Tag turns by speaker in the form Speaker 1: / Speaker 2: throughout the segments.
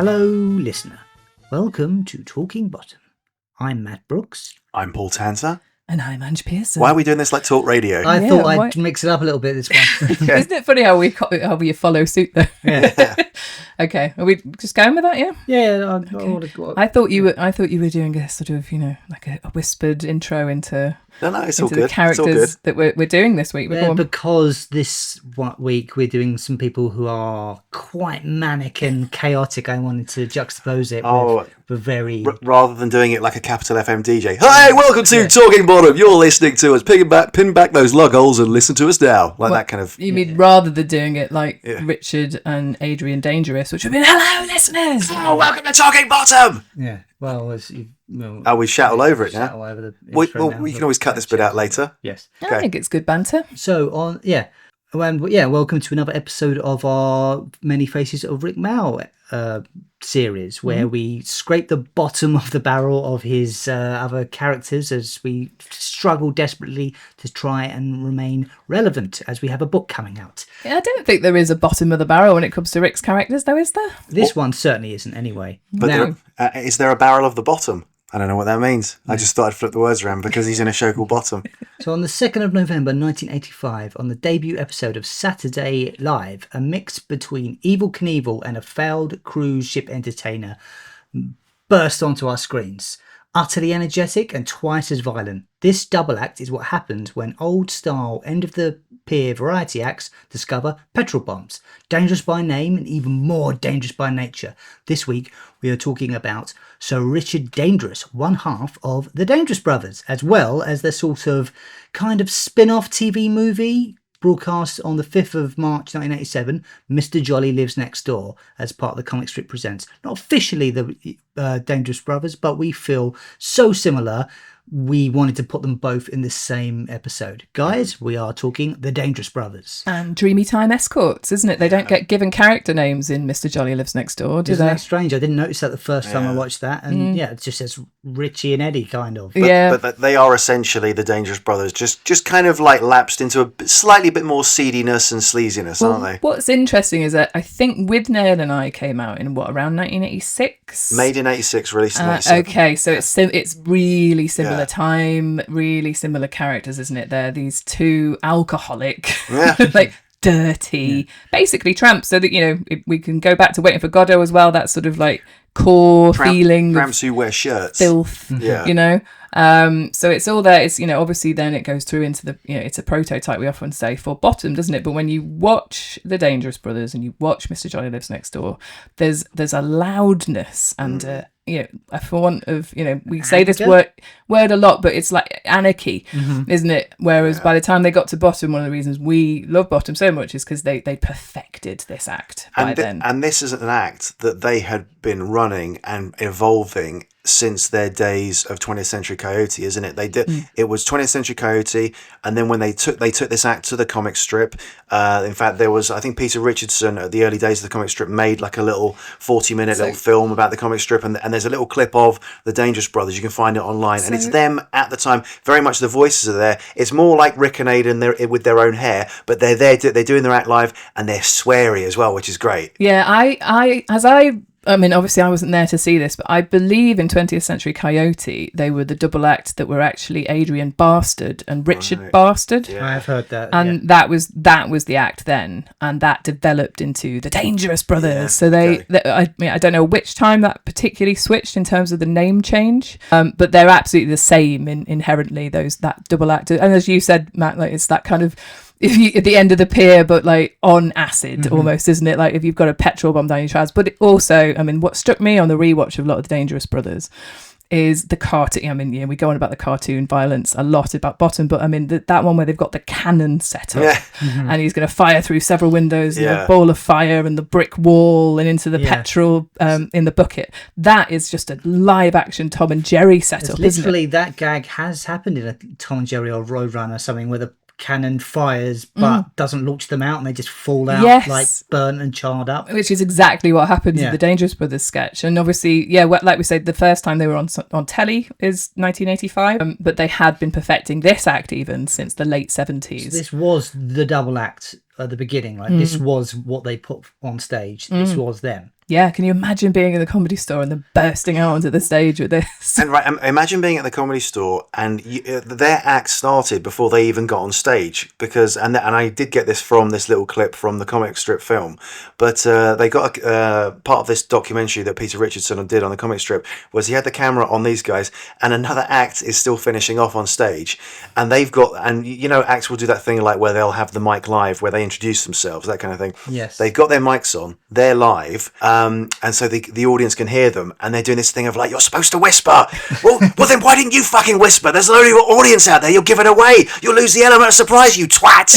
Speaker 1: Hello, listener. Welcome to Talking Bottom. I'm Matt Brooks.
Speaker 2: I'm Paul Tanter.
Speaker 3: And I'm Ange Pearson.
Speaker 2: Why are we doing this like talk radio?
Speaker 1: I thought I'd mix it up a little bit this one.
Speaker 2: Yeah.
Speaker 3: Isn't it funny how we follow suit though?
Speaker 1: Yeah.
Speaker 3: Okay, are we just going with that? Yeah.
Speaker 1: Yeah.
Speaker 3: I thought you were doing a sort of, like a whispered intro into
Speaker 2: It's all
Speaker 3: the
Speaker 2: good.
Speaker 3: characters that we're doing this week.
Speaker 1: Because this week we're doing some people who are quite manic and chaotic. I wanted to juxtapose it with very...
Speaker 2: rather than doing it like a capital FM DJ. Hey, welcome to Talking Bottom. You're listening to us. Pin back those lug holes and listen to us now. That kind of...
Speaker 3: You mean rather than doing it like Richard and Adrian Dangerous, which would be, hello, listeners!
Speaker 2: Oh, welcome to Talking Bottom!
Speaker 1: Yeah, well,
Speaker 2: we shout all over it now?
Speaker 1: Shout all over the
Speaker 2: we can always cut this bit out later.
Speaker 1: Yes.
Speaker 3: Okay. I think it's good banter.
Speaker 1: So, welcome to another episode of our Many Faces of Rik Mayall series, where we scrape the bottom of the barrel of his other characters as we struggle desperately to try and remain relevant, as we have a book coming out.
Speaker 3: Yeah, I don't think there is a bottom of the barrel when it comes to Rick's characters, though, is there?
Speaker 1: This one certainly isn't, anyway.
Speaker 2: But is there a barrel of the bottom? I don't know what that means. I just thought I'd flip the words around because he's in a show called Bottom.
Speaker 1: So on the 2nd of November 1985, on the debut episode of Saturday Live, a mix between Evel Knievel and a failed cruise ship entertainer burst onto our screens. Utterly energetic and twice as violent, this double act is what happened when old-style end-of-the-pier variety acts discover petrol bombs. Dangerous by name and even more dangerous by nature. This week, we are talking about Sir Richard Dangerous, one half of the Dangerous Brothers, as well as their sort of kind of spin-off TV movie broadcast on the 5th of March 1987, Mr. Jolly Lives Next Door, as part of the Comic Strip Presents. Not officially the Dangerous Brothers, but we feel so similar, we wanted to put them both in the same episode. Guys, we are talking the Dangerous Brothers.
Speaker 3: And Dreamytime Escorts, isn't it? They don't get given character names in Mr. Jolly Lives Next Door, do
Speaker 1: Isn't
Speaker 3: they?
Speaker 1: that strange? I didn't notice that the first time I watched that. And it just says Richie and Eddie, kind of.
Speaker 2: But they are essentially the Dangerous Brothers, just kind of like lapsed into a slightly bit more seediness and sleaziness, aren't they?
Speaker 3: What's interesting is that I think Widnail and I came out in around 1986?
Speaker 2: Made in 86, released in 87.
Speaker 3: Okay, so it's really similar time, really similar characters, isn't it? They're these two alcoholic, like dirty, basically tramps. So that, we can go back to Waiting for Godot as well, that sort of like core feeling.
Speaker 2: Tramps who wear shirts.
Speaker 3: Filth, so it's all there. It's, obviously then it goes through into the, it's a prototype, we often say, for Bottom, doesn't it? But when you watch The Dangerous Brothers and you watch Mr. Jolly Lives Next Door, there's a loudness and for want of, we say this word a lot, but it's like anarchy, isn't it? Whereas by the time they got to Bottom, one of the reasons we love Bottom so much is because they perfected this act by then.
Speaker 2: And this is an act that they had been running and evolving since their days of 20th Century Coyote, isn't it? They did. It was 20th Century Coyote, and then when they took this act to the comic strip. In fact, there was, I think, Peter Richardson at the early days of the comic strip made like a little 40-minute little film about the comic strip, and there's a little clip of the Dangerous Brothers. You can find it online, and it's them at the time. Very much the voices are there. It's more like Rick and Aidan with their own hair, but they're there. They're doing their act live, and they're sweary as well, which is great.
Speaker 3: Yeah, I mean, obviously I wasn't there to see this, but I believe in 20th Century Coyote, they were the double act that were actually Adrian Bastard and Richard Bastard.
Speaker 1: Yeah. I have heard that.
Speaker 3: And that was the act then, and that developed into the Dangerous Brothers. Yeah, so I don't know which time that particularly switched in terms of the name change, but they're absolutely the same inherently, that double act. And as you said, Matt, like it's that kind of, if you at the end of the pier, but like on acid almost, isn't it? Like if you've got a petrol bomb down your trousers. But it also, I mean, what struck me on the rewatch of a lot of the Dangerous Brothers is the cartoon. I mean, we go on about the cartoon violence a lot about Bottom, but I mean that one where they've got the cannon set up and he's going to fire through several windows and a ball of fire and the brick wall and into the petrol in the bucket. That is just a live action Tom and Jerry setup.
Speaker 1: Literally, that gag has happened in a Tom and Jerry or Roadrunner or something where the cannon fires but doesn't launch them out and they just fall out like burnt and charred up,
Speaker 3: which is exactly what happens in the Dangerous Brothers sketch. And obviously like we said, the first time they were on telly is 1985, but they had been perfecting this act even since the late 70s.
Speaker 1: So this was the double act at the beginning, like this was what they put on stage. This was them.
Speaker 3: Yeah, can you imagine being in the Comedy Store and then bursting out onto the stage with this?
Speaker 2: And imagine being at the Comedy Store and their act started before they even got on stage, because and I did get this from this little clip from the comic strip film, but they got part of this documentary that Peter Richardson did on the comic strip was he had the camera on these guys and another act is still finishing off on stage, and they've got, and you know, acts will do that thing like where they'll have the mic live where they introduce themselves, that kind of thing.
Speaker 1: Yes.
Speaker 2: They've got their mics on, they're live, and so the audience can hear them, and they're doing this thing of like, you're supposed to whisper. Well, then why didn't you fucking whisper? There's a load of audience out there. You'll give it away. You'll lose the element of surprise, you twat.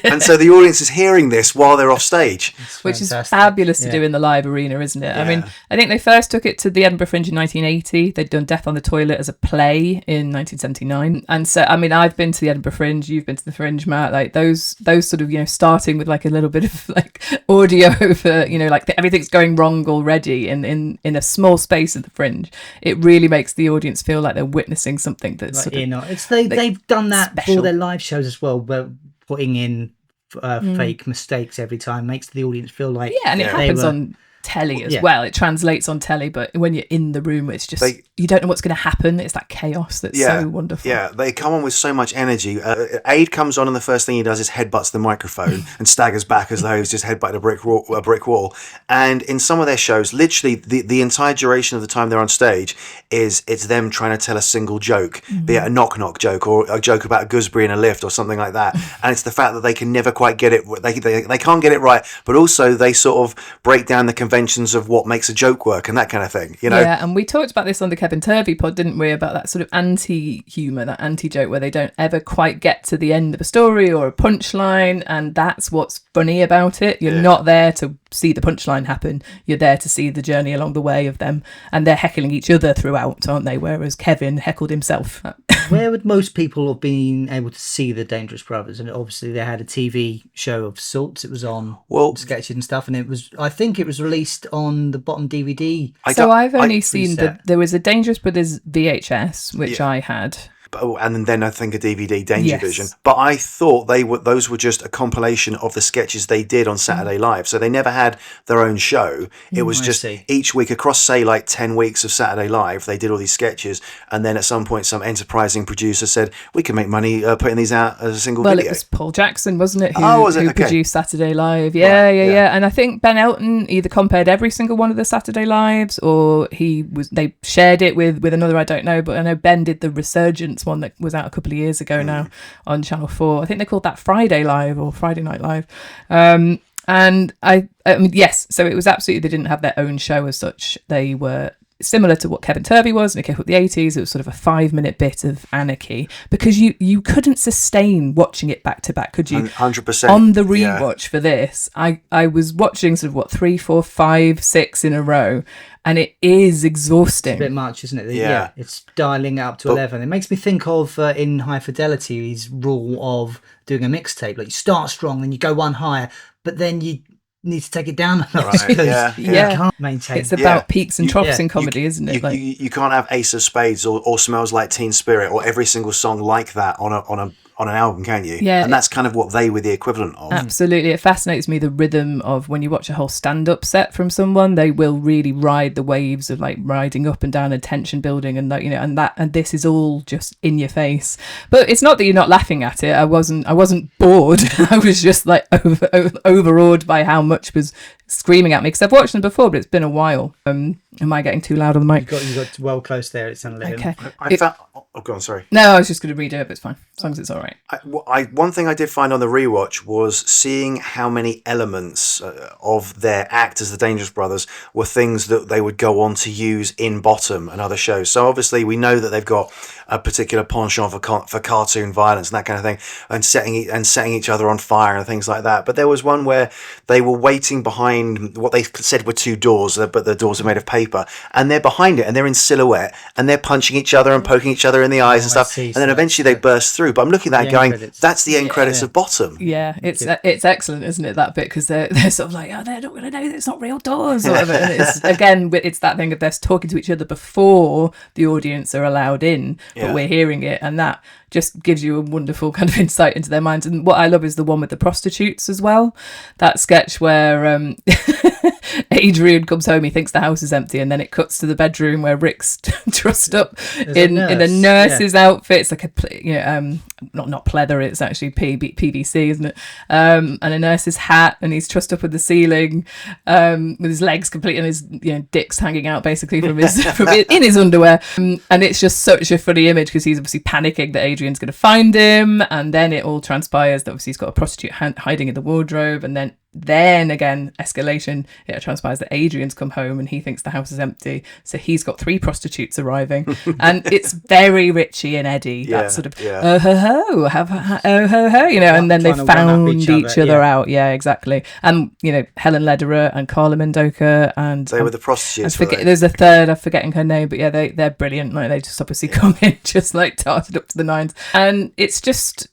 Speaker 2: And so the audience is hearing this while they're off stage.
Speaker 3: Which is fabulous to do in the live arena, isn't it? Yeah. I mean, I think they first took it to the Edinburgh Fringe in 1980. They'd done Death on the Toilet as a play in 1979. And so, I mean, I've been to the Edinburgh Fringe. You've been to the Fringe, Matt. Like those sort of, you know, starting with like a little bit of like audio for, you know, like everything's going wrong already in a small space of the Fringe. It really makes the audience feel like they're witnessing something that's
Speaker 1: like,
Speaker 3: sort of,
Speaker 1: it's they've done that
Speaker 3: special.
Speaker 1: for their live shows as well, where putting in fake mistakes every time makes the audience feel like
Speaker 3: and it happens on telly as well. It translates on telly, but when you're in the room, it's just you don't know what's going to happen. It's that chaos that's so wonderful.
Speaker 2: Yeah, they come on with so much energy. Aid comes on and the first thing he does is headbutts the microphone and staggers back as though he's just headbutted a brick wall. And in some of their shows, literally the entire duration of the time they're on stage it's them trying to tell a single joke, be it a knock-knock joke or a joke about a gooseberry in a lift or something like that. And it's the fact that they can never quite get it. They can't get it right, but also they sort of break down the conventions of what makes a joke work and that kind of thing, you know.
Speaker 3: Yeah, and we talked about this on the Kevin Turvey pod, didn't we, about that sort of anti-humour, that anti-joke where they don't ever quite get to the end of a story or a punchline, and that's what's funny about it. You're not there to see the punchline happen, you're there to see the journey along the way of them, and they're heckling each other throughout, aren't they, whereas Kevin heckled himself.
Speaker 1: Where would most people have been able to see the Dangerous Brothers? And obviously they had a TV show of sorts. It was on sketches and stuff, and I think it was released on the bottom DVD.
Speaker 3: I've only seen there was a Dangerous Brothers VHS, which I had.
Speaker 2: And then I think a DVD, Danger Vision. But I thought those were just a compilation of the sketches they did on Saturday Live. So they never had their own show. It was just each week across, say, like 10 weeks of Saturday Live, they did all these sketches. And then at some point, some enterprising producer said, we can make money putting these out as a single video.
Speaker 3: Well, it was Paul Jackson, wasn't it? Who produced Saturday Live. Yeah. And I think Ben Elton either compared every single one of the Saturday Lives, or they shared it with another, I don't know. But I know Ben did the Resurgence one that was out a couple of years ago now on Channel 4. I think they called that Friday Live or Friday Night Live. And I mean, yes, so it was absolutely, they didn't have their own show as such. They were similar to what Kevin Turvey was, and it came up the 80s. It was sort of a 5-minute bit of anarchy, because you couldn't sustain watching it back to back, could you?
Speaker 2: 100%.
Speaker 3: On the rewatch for this, I was watching sort of 3, 4, 5, 6 in a row, and it is exhausting.
Speaker 1: It's a bit much, isn't it? Yeah. It's dialing up to 11. It makes me think of in High Fidelity, his rule of doing a mixtape. Like you start strong, then you go one higher, but then you need to take it down a notch, because you can't maintain.
Speaker 3: It's about peaks and troughs in comedy, isn't it?
Speaker 2: You can't have Ace of Spades or Smells Like Teen Spirit or every single song like that on an album, can you?
Speaker 3: Yeah.
Speaker 2: And that's kind of what they were the equivalent of.
Speaker 3: Absolutely. It fascinates me, the rhythm of when you watch a whole stand-up set from someone, they will really ride the waves of like riding up and down and tension building, and that, you know, and this is all just in your face. But it's not that you're not laughing at it. I wasn't bored. I was just like overawed by how much was screaming at me, because I've watched them before, but it's been a while. Am I getting too loud on the mic?
Speaker 1: You got well close there. It sounded like
Speaker 3: okay.
Speaker 2: Go on, sorry.
Speaker 3: No, I was just going to redo it, but it's fine, as long as it's all right.
Speaker 2: One thing I did find on the rewatch was seeing how many elements of their act as the Dangerous Brothers were things that they would go on to use in Bottom and other shows. So obviously we know that they've got a particular penchant for cartoon violence and that kind of thing, and setting each other on fire and things like that. But there was one where they were waiting behind what they said were 2 doors, but the doors are made of paper, and they're behind it and they're in silhouette and they're punching each other and poking each other in the eyes and stuff, and then eventually they burst through. But I'm looking at that going, that's the end credits of Bottom.
Speaker 3: Yeah, it's excellent, isn't it, that bit, because they're sort of like, oh, they're not going to know it's not real doors or whatever. And it's, again, it's that thing of they're talking to each other before the audience are allowed in, but we're hearing it, and that just gives you a wonderful kind of insight into their minds. And what I love is the one with the prostitutes as well. That sketch where Adrian comes home, he thinks the house is empty, and then it cuts to the bedroom where Rick's trussed up in a nurse's outfit. It's like not pleather, it's actually PVC, isn't it? And a nurse's hat, and he's trussed up with the ceiling, with his legs completely, and his dick's hanging out basically from his in his underwear. And it's just such a funny image because he's obviously panicking that Adrian's going to find him, and then it all transpires that obviously he's got a prostitute hiding in the wardrobe, and then again escalation. It transpires that Adrian's come home and he thinks the house is empty, so he's got 3 prostitutes arriving, and it's very Richie and Eddie, that sort of oh ho ho, and then they found each other out. Yeah, exactly. And Helen Lederer and Carla Mendoza, and
Speaker 2: they were the prostitutes.
Speaker 3: There's a third, I'm forgetting her name, but yeah, they're brilliant. Like, they just obviously come in just like tarted up to the nines, and it's just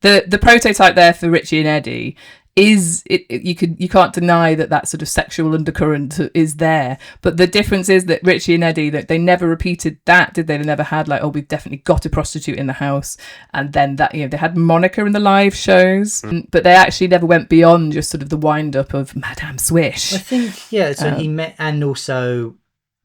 Speaker 3: the prototype there for Richie and Eddie is you can't deny that sort of sexual undercurrent is there, but the difference is that Richie and Eddie, that they never repeated that, did they? They never had like, oh, we've definitely got a prostitute in the house, and then that they had Monica in the live shows, but they actually never went beyond just sort of the wind up of Madame Swish.
Speaker 1: I think so he met, and also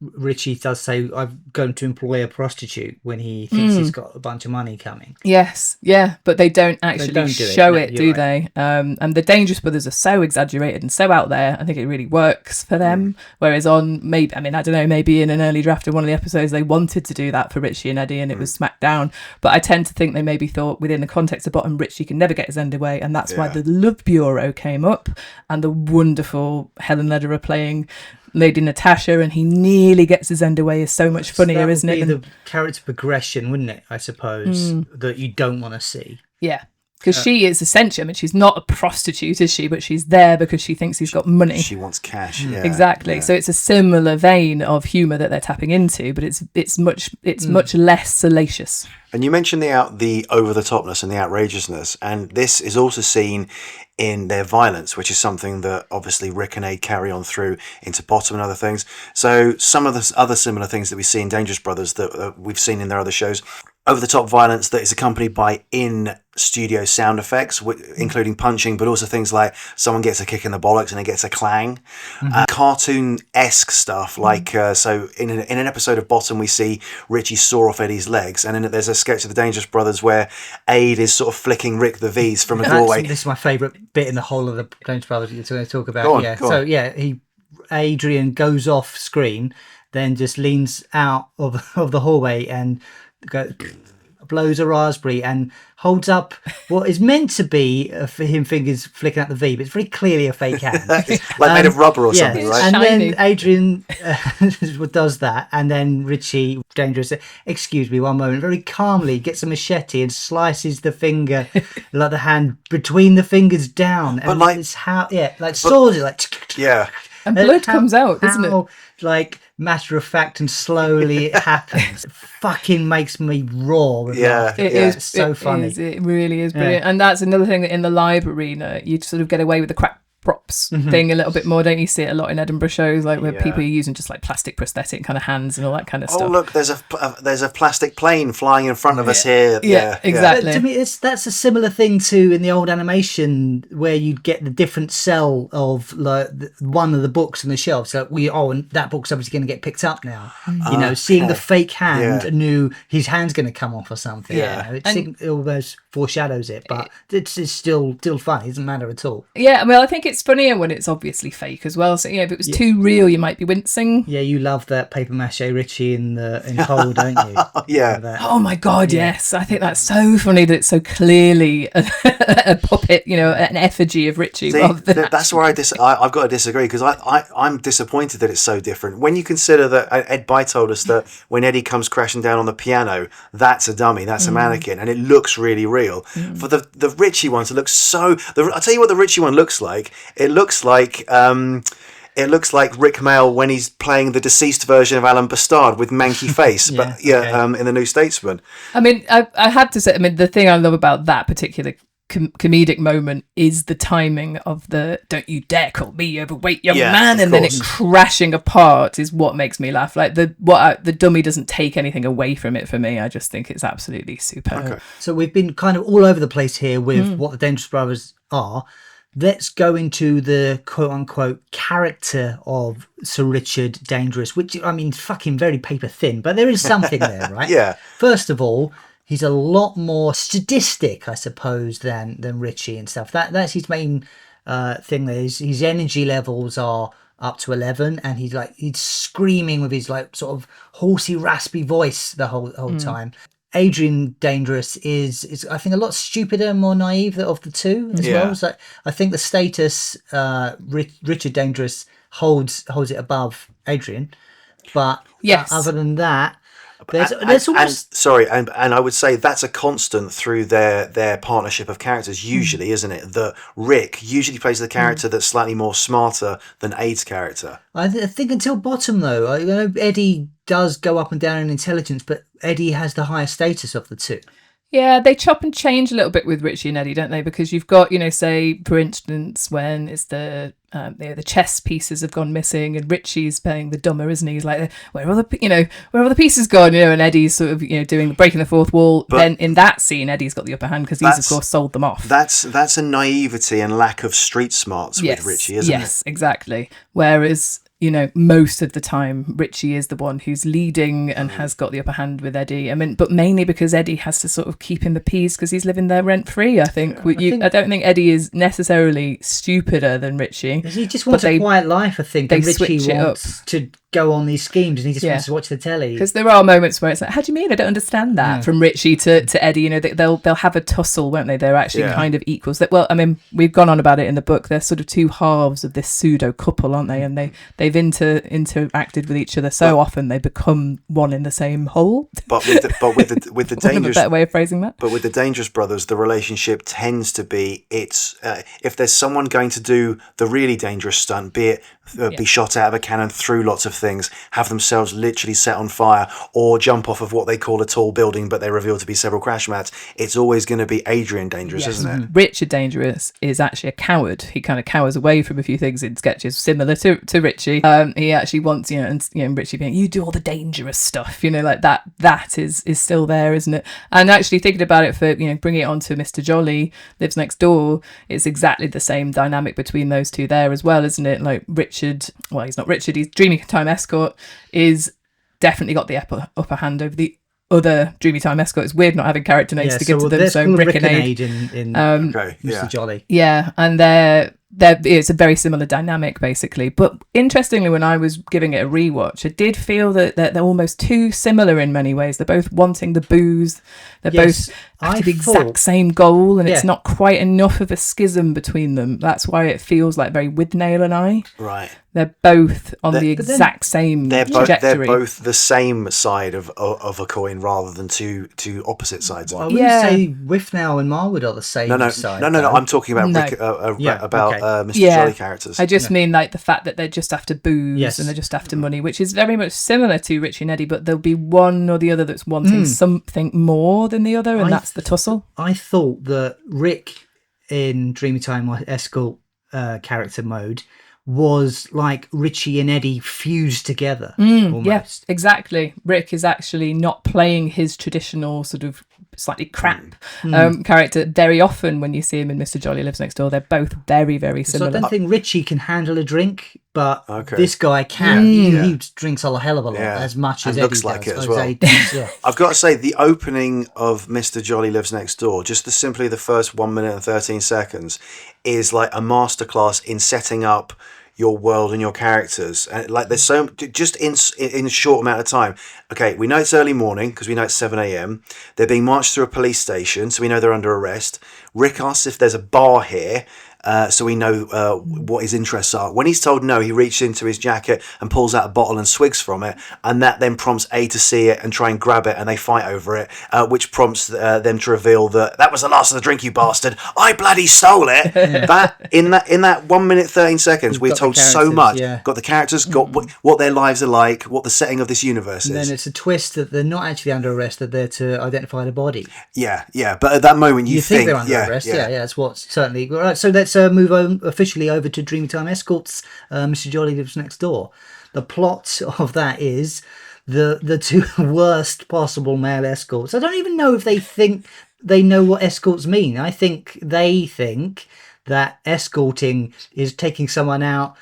Speaker 1: Richie does say, I'm going to employ a prostitute when he thinks he's got a bunch of money coming.
Speaker 3: Yes, yeah, but they don't actually show it, do they? And the Dangerous Brothers are so exaggerated and so out there, I think it really works for them. Whereas on, maybe in an early draft of one of the episodes, they wanted to do that for Richie and Eddie, and it was smacked down. But I tend to think they maybe thought, within the context of Bottom, Richie can never get his end away, and that's why the Love Bureau came up, and the wonderful Helen Lederer playing Lady Natasha, and he nearly gets his end away, is so much funnier, isn't it?
Speaker 1: The character progression, wouldn't it? I suppose that you don't want to see.
Speaker 3: Yeah, because she is essentially, she's not a prostitute, is she? But she's there because she thinks he's got money.
Speaker 2: She wants cash. Yeah,
Speaker 3: exactly. Yeah. So it's a similar vein of humour that they're tapping into, but it's much less salacious.
Speaker 2: And you mentioned the over-the-topness and the outrageousness, and this is also seen in their violence, which is something that obviously Rick and Aid carry on through into Bottom and other things. So some of the other similar things that we see in Dangerous Brothers that we've seen in their other shows, over-the-top violence that is accompanied by in-studio sound effects, including punching, but also things like someone gets a kick in the bollocks and it gets a clang. Cartoon-esque stuff, like so in an episode of Bottom we see Richie saw off Eddie's legs, and then there's a sketch of the Dangerous Brothers where Aid is sort of flicking Rick the V's from a doorway.
Speaker 1: This is my favourite bit in the whole of the Dangerous Brothers you're going to talk about. Go on. Adrian goes off screen, then just leans out of the hallway and blows a raspberry and holds up what is meant to be for him fingers flicking out the V, but it's very clearly a fake hand.
Speaker 2: Like made of rubber or something, right?
Speaker 1: And
Speaker 3: shiny.
Speaker 1: then Adrian does that, and then Richie, Dangerous, excuse me one moment, very calmly gets a machete and slices the finger, like the hand between the fingers down.
Speaker 2: But
Speaker 1: and saws it, like...
Speaker 2: Yeah.
Speaker 3: And blood comes out, doesn't it?
Speaker 1: Like, matter of fact and slowly it happens. It fucking makes me roar.
Speaker 3: It's
Speaker 1: so funny.
Speaker 3: It really is brilliant. And that's another thing that in the live arena, you sort of get away with the crap props thing a little bit more, don't you? See it a lot in Edinburgh shows, like where people are using just like plastic prosthetic kind of hands and all that kind of stuff.
Speaker 2: Oh look, there's a plastic plane flying in front of us here.
Speaker 3: Yeah, exactly.
Speaker 1: But to me, that's a similar thing to in the old animation where you'd get the different cell of like one of the books on the shelf. So and that book's obviously going to get picked up now. Seeing the fake hand, knew his hand's going to come off or something.
Speaker 3: Yeah,
Speaker 1: it almost foreshadows it, but it's still fun. It doesn't matter at all.
Speaker 3: Yeah, well, I think it's funnier when it's obviously fake as well. So if it was too real, you might be wincing. Yeah,
Speaker 1: you love that paper mache Richie in Hole, don't you?
Speaker 2: Yeah.
Speaker 3: Oh my God, yes. I think that's so funny that it's so clearly a puppet, an effigy of Richie.
Speaker 2: That's where I've got to disagree, because I'm disappointed that it's so different. When you consider that Ed By told us that when Eddie comes crashing down on the piano, that's a dummy, that's a mannequin, and it looks really real. For the Richie one to look so... I'll tell you what the Richie one looks like. It looks like Rik Mayall when he's playing the deceased version of Alan Bastard with manky face, in The New Statesman.
Speaker 3: I mean, I had to say, the thing I love about that particular comedic moment is the timing of the "Don't you dare call me overweight young man," and then it crashing apart is what makes me laugh. Like the dummy doesn't take anything away from it for me. I just think it's absolutely superb.
Speaker 1: So we've been kind of all over the place here with what the Dangerous Brothers are. let's go into the quote-unquote character of Sir Richard Dangerous, which, I mean, fucking very paper thin, but there is something there, right?
Speaker 2: Yeah.
Speaker 1: First of all, he's a lot more sadistic, I suppose, than Richie and stuff. That's his main thing there. His energy levels are up to 11, and he's screaming with his like sort of horsey, raspy voice the whole time. Adrian Dangerous is I think a lot stupider and more naive of the two as well. So I think the status Richard Dangerous holds it above Adrian, but
Speaker 3: Yes.
Speaker 1: other than that, there's almost
Speaker 2: and I would say that's a constant through their partnership of characters usually, isn't it? That Rick usually plays the character that's slightly more smarter than Aid's character.
Speaker 1: I think until bottom though, I know Eddie does go up and down in intelligence, but Eddie has the higher status of the two.
Speaker 3: Yeah, they chop and change a little bit with Richie and Eddie, don't they? Because you've got, say, for instance, when it's the chess pieces have gone missing, and Richie's playing the dumber, isn't he? He's like, where are the pieces gone? And Eddie's sort of, breaking the fourth wall. But then in that scene, Eddie's got the upper hand because he's of course sold them off.
Speaker 2: That's a naivety and lack of street smarts with Richie, isn't it?
Speaker 3: Yes, exactly. Whereas most of the time, Richie is the one who's leading and has got the upper hand with Eddie. I mean, but mainly because Eddie has to sort of keep him appeased because he's living there rent free. I think. I don't think Eddie is necessarily stupider than Richie.
Speaker 1: He just wants a quiet life, I think. And Richie wants to go on these schemes, and he just wants to watch the telly.
Speaker 3: Because there are moments where it's like, "How do you mean? I don't understand that." From Richie to Eddie, they'll have a tussle, won't they? They're actually kind of equals. Well, I mean, we've gone on about it in the book. They're sort of two halves of this pseudo couple, aren't they? And they've interacted with each other so often they become one in the same whole.
Speaker 2: But with the dangerous,
Speaker 3: a better way of phrasing that.
Speaker 2: But with the Dangerous brothers, the relationship tends to be if there's someone going to do the really dangerous stunt, be it be shot out of a cannon through lots of things, have themselves literally set on fire, or jump off of what they call a tall building but they reveal to be several crash mats, it's always going to be Adrian Dangerous, isn't it?
Speaker 3: Richard Dangerous is actually a coward. He kind of cowers away from a few things in sketches similar to Richie. He actually wants, and Richie being, you do all the dangerous stuff, like that is still there, isn't it? And actually thinking about it for, bringing it on to Mr. Jolly Lives Next Door, it's exactly the same dynamic between those two there as well, isn't it? Like Richard, well, he's not Richard, he's Dreamytime Escort, is definitely got the upper hand over the other Dreamytime Escort. It's weird not having character names to give to them. So Rick and Aid
Speaker 1: in Mr. Jolly.
Speaker 3: Yeah, and it's a very similar dynamic basically. But interestingly, when I was giving it a rewatch, I did feel that they're almost too similar in many ways. They're both wanting the booze. They're both after the exact same goal, and it's not quite enough of a schism between them. That's why it feels like very Withnail and I.
Speaker 2: Right.
Speaker 3: They're both on the exact same trajectory.
Speaker 2: They're both the same side of a coin rather than two opposite sides.
Speaker 1: Well, I wouldn't say Withnail and Marwood are the same side.
Speaker 2: No. I'm talking about Rick, Mr. Jolly characters.
Speaker 3: I just mean like the fact that they're just after booze and they're just after money, which is very much similar to Richie and Eddie, but there'll be one or the other that's wanting something more than the other, and that's the tussle.
Speaker 1: I thought that Rick in Dreamytime Escort character mode was like Richie and Eddie fused together. Almost.
Speaker 3: Yes, exactly. Rick is actually not playing his traditional sort of slightly crap character very often. When you see him in Mr. Jolly Lives Next Door, they're both very, very similar.
Speaker 1: So I don't think Richie can handle a drink, but this guy can. He drinks a hell of a lot, as much as Eddie
Speaker 2: looks like
Speaker 1: does.
Speaker 2: it as well. I've got to say, the opening of Mr. Jolly Lives Next Door, simply the first 1 minute and 13 seconds, is like a masterclass in setting up your world and your characters, and like there's so just in a short amount of time. Okay, we know it's early morning because we know it's 7 a.m. They're being marched through a police station, so we know they're under arrest. Rick asks if there's a bar here, so we know what his interests are. When he's told no, he reaches into his jacket and pulls out a bottle and swigs from it, and that then prompts A to see it and try and grab it, and they fight over it, which prompts them to reveal that was the last of the drink, you bastard. I bloody stole it. That in that 1 minute 13 seconds, we're told so much. Got the characters, got what their lives are like, what the setting of this universe is.
Speaker 1: And then it's a twist that they're not actually under arrest; they're there to identify the body.
Speaker 2: Yeah. But at that moment, you think
Speaker 1: they're under arrest. Yeah, that's what's certainly right. So let's move on officially over to Dreamytime Escort's Mr. Jolly Lives Next Door. The plot of that is the two worst possible male escorts. I don't even know if they think they know what escorts mean. I think they think that escorting is taking someone out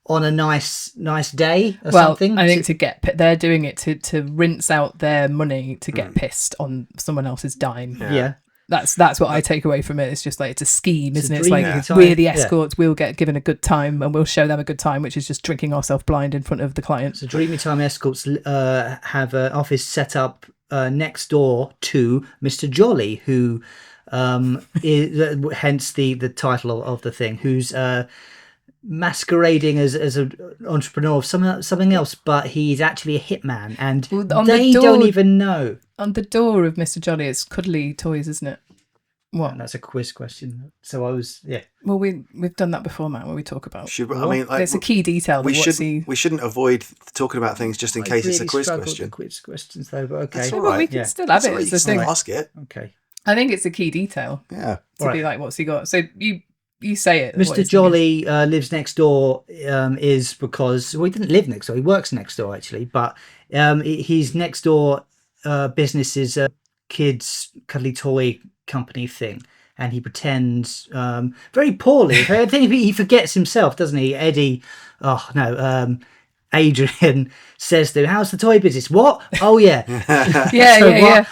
Speaker 1: on a nice day or
Speaker 3: Well,
Speaker 1: something.
Speaker 3: I think they're doing it to rinse out their money to get pissed on someone else's dime.
Speaker 1: Yeah.
Speaker 3: That's what I take away from it. It's just like it's a scheme, isn't it? It's like
Speaker 1: Dreamytime.
Speaker 3: we're the escorts, we'll get given a good time and we'll show them a good time, which is just drinking ourselves blind in front of the client.
Speaker 1: So Dreamytime Escorts have an office set up next door to Mr. Jolly, who is hence the title of the thing, who's masquerading as an entrepreneur of something else, but he's actually a hitman, and they don't even know.
Speaker 3: On the door of Mr. Jolly, it's cuddly toys, isn't it? What?
Speaker 1: And that's a quiz question. So I was,
Speaker 3: Well, we've done that before, Matt, where we talk about.
Speaker 2: It's
Speaker 3: a key detail.
Speaker 2: We shouldn't avoid talking about things just in case it's a quiz question.
Speaker 1: Quiz questions, though, but okay.
Speaker 2: That's all right.
Speaker 3: We can still have it.
Speaker 2: You
Speaker 3: It's
Speaker 2: can
Speaker 3: a thing.
Speaker 2: still ask it.
Speaker 1: Okay.
Speaker 3: I think it's a key detail.
Speaker 2: Yeah.
Speaker 3: To be like, what's he got? So you say it.
Speaker 1: Mr. Jolly lives next door is because he didn't live next door. He works next door actually, but his next door business is a kids cuddly toy company thing, and he pretends very poorly. I think he forgets himself, doesn't he? Eddie. Oh no. Adrian says to him, "How's the toy business?" What? Oh yeah.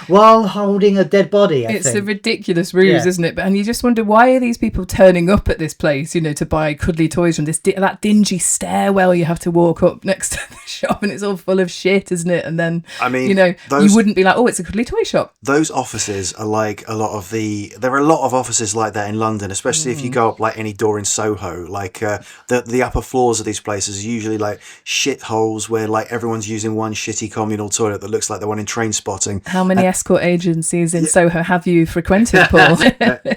Speaker 1: While holding a dead body.
Speaker 3: It's a ridiculous ruse, isn't it? And you just wonder, why are these people turning up at this place, to buy cuddly toys from that dingy stairwell you have to walk up next to the shop, and it's all full of shit, isn't it? And then you wouldn't be like, oh, it's a cuddly toy shop.
Speaker 2: Those offices are like there are a lot of offices like that in London, especially if you go up like any door in Soho. Like the upper floors of these places are usually like shit holes where like everyone's using one shitty communal toilet that looks like the one in Train Spotting.
Speaker 3: How many escort agencies in Soho have you frequented, Paul?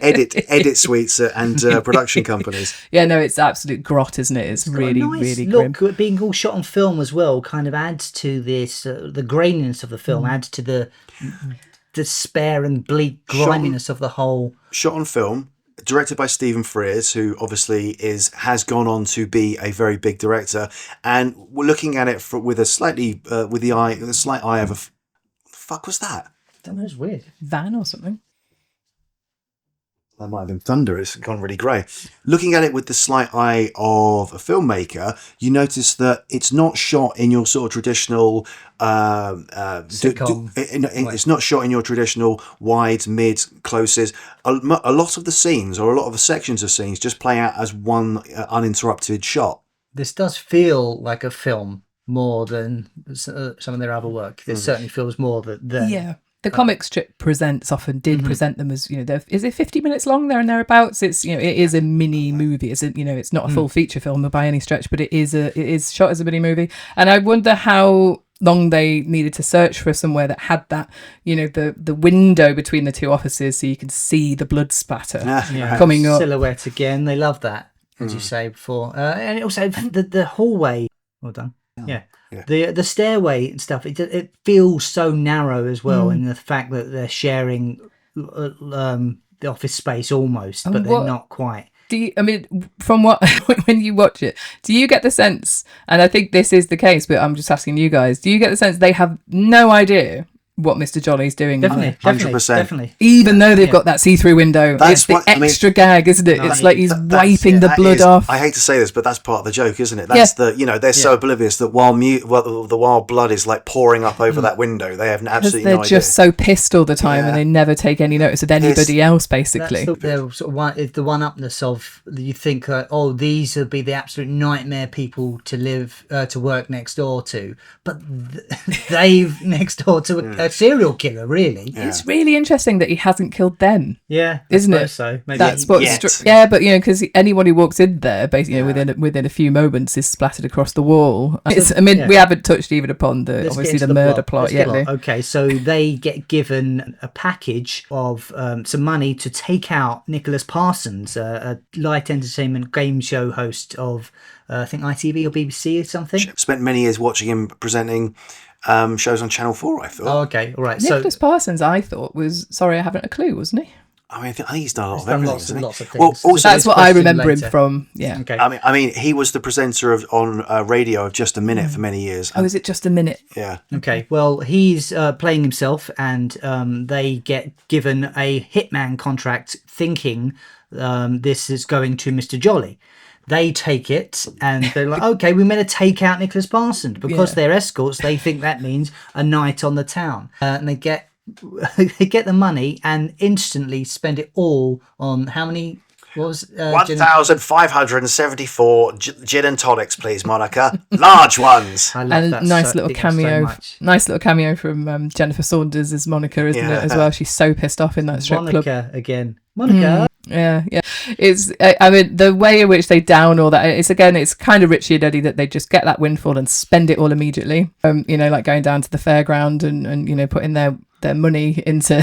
Speaker 2: edit suites and production companies.
Speaker 3: Yeah, no, it's absolute grot, isn't it? It's really, really grim.
Speaker 1: Look, being all shot on film as well kind of adds to this, the graininess of the film, adds to the despair and bleak griminess of the whole.
Speaker 2: Shot on film. Directed by Stephen Frears, who obviously has gone on to be a very big director, and we're looking at it with a slight eye of the fuck was that?
Speaker 1: I don't know, it's weird.
Speaker 3: Van or something.
Speaker 2: That might have been thunder. It's gone really grey. Looking at it with the slight eye of a filmmaker, you notice that it's not shot in your sort of traditional
Speaker 1: sitcom.
Speaker 2: It's not shot in your traditional wides, mids, closes. A lot of the scenes, or a lot of the sections of scenes, just play out as one uninterrupted shot.
Speaker 1: This does feel like a film more than some of their other work. This certainly feels more than.
Speaker 3: Yeah. The comic strip present them as, is it 50 minutes long there and thereabouts? It's, it is a mini movie. It's not a full feature film by any stretch, but it is shot as a mini movie. And I wonder how long they needed to search for somewhere that had that, the window between the two offices so you can see the blood spatter coming up.
Speaker 1: Silhouette again. They love that, as you say before. And also the hallway. Well done. Yeah. The stairway and stuff, it feels so narrow as well, and the fact that they're sharing the office space almost, but they're not quite.
Speaker 3: From what when you watch it, do you get the sense, and I think this is the case, but I'm just asking you guys, do you get the sense they have no idea what Mr. Jolly's doing?
Speaker 1: Definitely,
Speaker 2: 100%.
Speaker 3: Even though they've got that see-through window, it's the extra gag, isn't it? It's like he's wiping the blood off.
Speaker 2: I hate to say this, but that's part of the joke, isn't it? That's they're so oblivious that while blood is like pouring up over that window, they have absolutely no idea.
Speaker 3: They're just so pissed all the time, and they never take any notice of anybody else, basically.
Speaker 1: That's the one-upness of, you think, these would be the absolute nightmare people to live, to work next door to, but they've next door to a serial killer, really.
Speaker 3: It's really interesting that he hasn't killed them.
Speaker 1: Yeah,
Speaker 3: isn't it?
Speaker 1: So maybe
Speaker 3: that's but because anyone who walks in there, basically, within a few moments, is splattered across the wall. We haven't touched even upon the murder plot yet.
Speaker 1: Okay, so they get given a package of some money to take out Nicholas Parsons, a light entertainment game show host of I think ITV or BBC or something.
Speaker 2: Spent many years watching him presenting shows on Channel 4, I thought.
Speaker 1: Oh, okay, all right.
Speaker 3: Nicholas Parsons, I thought, was Sorry I Haven't a Clue, wasn't he?
Speaker 2: I mean, I think he's done a lot of
Speaker 1: done
Speaker 2: everything.
Speaker 1: lots
Speaker 2: hasn't he?
Speaker 1: of things.
Speaker 2: Well, also,
Speaker 3: That's what I remember him from. Yeah.
Speaker 1: Okay.
Speaker 2: I mean, he was the presenter on radio of Just a Minute for many years.
Speaker 3: Oh, is it Just a Minute?
Speaker 2: Yeah.
Speaker 1: Okay, well, he's playing himself, and they get given a hitman contract thinking this is going to Mr. Jolly. They take it, and they're like, okay, we're meant to take out Nicholas Parsons. Because they're escorts, they think that means a night on the town. And they get the money and instantly spend it all on how many... What was
Speaker 2: 1,574 gin and tonics, please, Monica. Large ones.
Speaker 1: I love
Speaker 3: And
Speaker 1: that
Speaker 3: nice
Speaker 1: so,
Speaker 3: little
Speaker 1: so
Speaker 3: cameo,
Speaker 1: much.
Speaker 3: nice little cameo from Jennifer Saunders as Monica, isn't it? As well, she's so pissed off in that strip club.
Speaker 1: Monica again. Monica.
Speaker 3: Yeah. It's, I mean, the way in which they down all that, it's kind of Richie and Eddie that they just get that windfall and spend it all immediately. Like going down to the fairground and putting their money into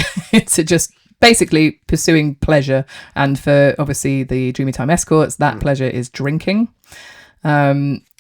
Speaker 3: just basically pursuing pleasure. And for obviously the Dreamytime Escorts, that pleasure is drinking.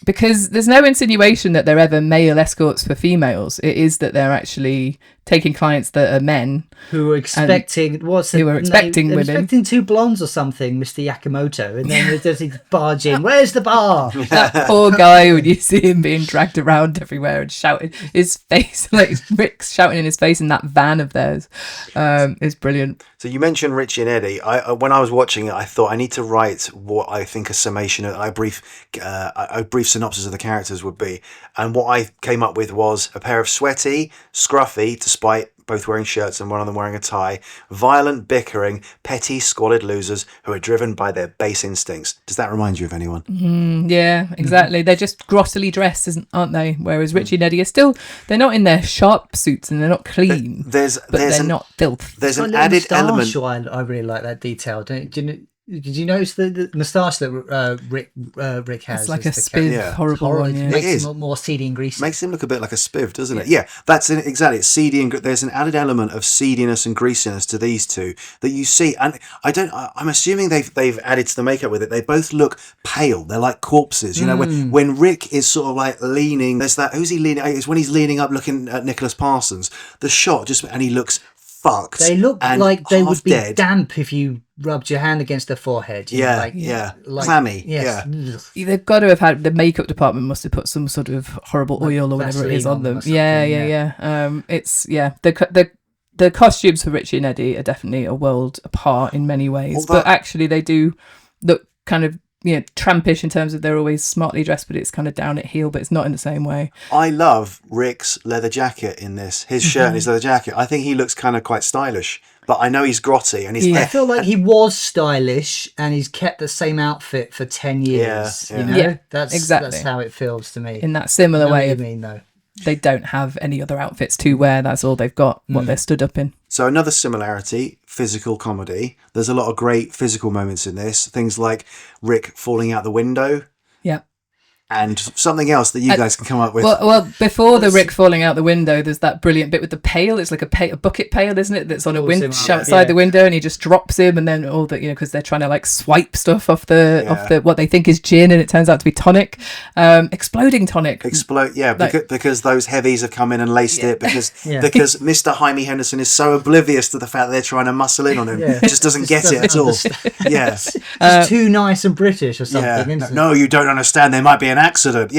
Speaker 3: Because there's no insinuation that they're ever male escorts for females. It is that they're actually taking clients that are men
Speaker 1: Who were expecting
Speaker 3: women.
Speaker 1: expecting two blondes or something, Mr. Yakamoto, and then there's this barge in. Where's the bar?
Speaker 3: That poor guy, when you see him being dragged around everywhere and shouting his face, like Rick's shouting in his face in that van of theirs, is brilliant.
Speaker 2: So you mentioned Richie and Eddie. When I was watching it, I thought I need to write what I think a summation, a brief synopsis of the characters would be. And what I came up with was a pair of sweaty, scruffy, despite both wearing shirts and one of them wearing a tie, violent, bickering, petty, squalid losers who are driven by their base instincts. Does that remind you of anyone?
Speaker 3: Yeah, exactly. They're just grossly dressed, aren't they? Whereas Richie and Eddie are still, they're not in their sharp suits and they're not clean, but they're not filth.
Speaker 2: There's an
Speaker 1: Got a little
Speaker 2: added element.
Speaker 1: moustache. I really like that detail. Did you notice the moustache that Rick has?
Speaker 3: It's like a
Speaker 1: the
Speaker 3: spiv,
Speaker 2: Yeah.
Speaker 3: horrible
Speaker 1: horror.
Speaker 3: one.
Speaker 1: It
Speaker 3: Yeah.
Speaker 1: makes
Speaker 2: It is.
Speaker 1: him more seedy and greasy.
Speaker 2: Makes him look a bit like a spiv, doesn't it? Yeah, that's it, exactly. It's seedy and there's an added element of seediness and greasiness to these two that you see. And I'm assuming they've added to the makeup with it. They both look pale. They're like corpses. You know, when Rick is sort of like leaning, there's that. Who's he leaning? It's when he's leaning up, looking at Nicholas Parsons. The shot and he looks fucked.
Speaker 1: They look
Speaker 2: and
Speaker 1: like they would be
Speaker 2: half-dead.
Speaker 1: damp if you rubbed your hand against their forehead. You know,
Speaker 2: Clammy.
Speaker 1: Yes.
Speaker 2: Yeah.
Speaker 3: They've got to have had, the makeup department must have put some sort of horrible oil or whatever it is on them. Yeah. The costumes for Richie and Eddie are definitely a world apart in many ways, but actually they do look kind of trampish in terms of they're always smartly dressed, but it's kind of down at heel, but it's not in the same way.
Speaker 2: I love Rick's leather jacket in this. His shirt and his leather jacket. I think he looks kind of quite stylish, but I know he's grotty and he's
Speaker 1: I feel like he was stylish and he's kept the same outfit for 10 years.
Speaker 2: Yeah.
Speaker 1: You know?
Speaker 3: Yeah,
Speaker 1: That's
Speaker 3: exactly.
Speaker 1: how it feels to me.
Speaker 3: In that similar way,
Speaker 1: What you mean though?
Speaker 3: they don't have any other outfits to wear. That's all they've got, what they're stood up in.
Speaker 2: So another similarity, physical comedy. There's a lot of great physical moments in this. Things like Rick falling out the window.
Speaker 3: Yeah.
Speaker 2: And something else that you guys can come up with.
Speaker 3: Well, before the Rick falling out the window, there's that brilliant bit with the pail. It's like a bucket pail, isn't it? That's on a window outside the window, and he just drops him, and then all that, because they're trying to like swipe stuff off the what they think is gin, and it turns out to be tonic, exploding tonic.
Speaker 2: Because those heavies have come in and laced it. Because Mr. Jaime Henderson is so oblivious to the fact that they're trying to muscle in on him, just doesn't get it at all. Yes,
Speaker 1: just too nice and British or something. Isn't it?
Speaker 2: No, you don't understand. There might be an accident.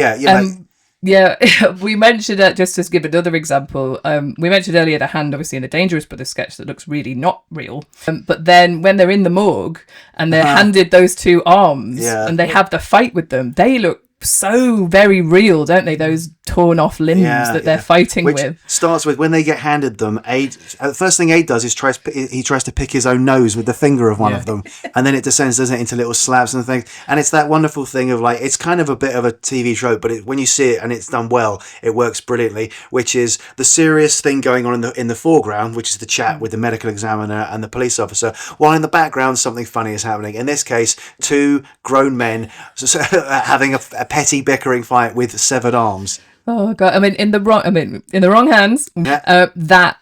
Speaker 3: We mentioned it, just to give another example. We mentioned earlier the hand, obviously, in the Dangerous Brothers sketch that looks really not real. But then when they're in the morgue and they're handed those two arms and they have the fight with them, they look so very real, don't they? Those torn off limbs that they're fighting with.
Speaker 2: Starts with when they get handed them. The first thing Aid does is he tries to pick his own nose with the finger of one of them, and then it descends, doesn't it, into little slabs and things. And it's that wonderful thing of like, it's kind of a bit of a TV trope, but when you see it and it's done well, it works brilliantly. Which is the serious thing going on in the foreground, which is the chat with the medical examiner and the police officer, while in the background something funny is happening. In this case, two grown men having a petty bickering fight with severed arms.
Speaker 3: Oh god! I mean, in the wrong hands. That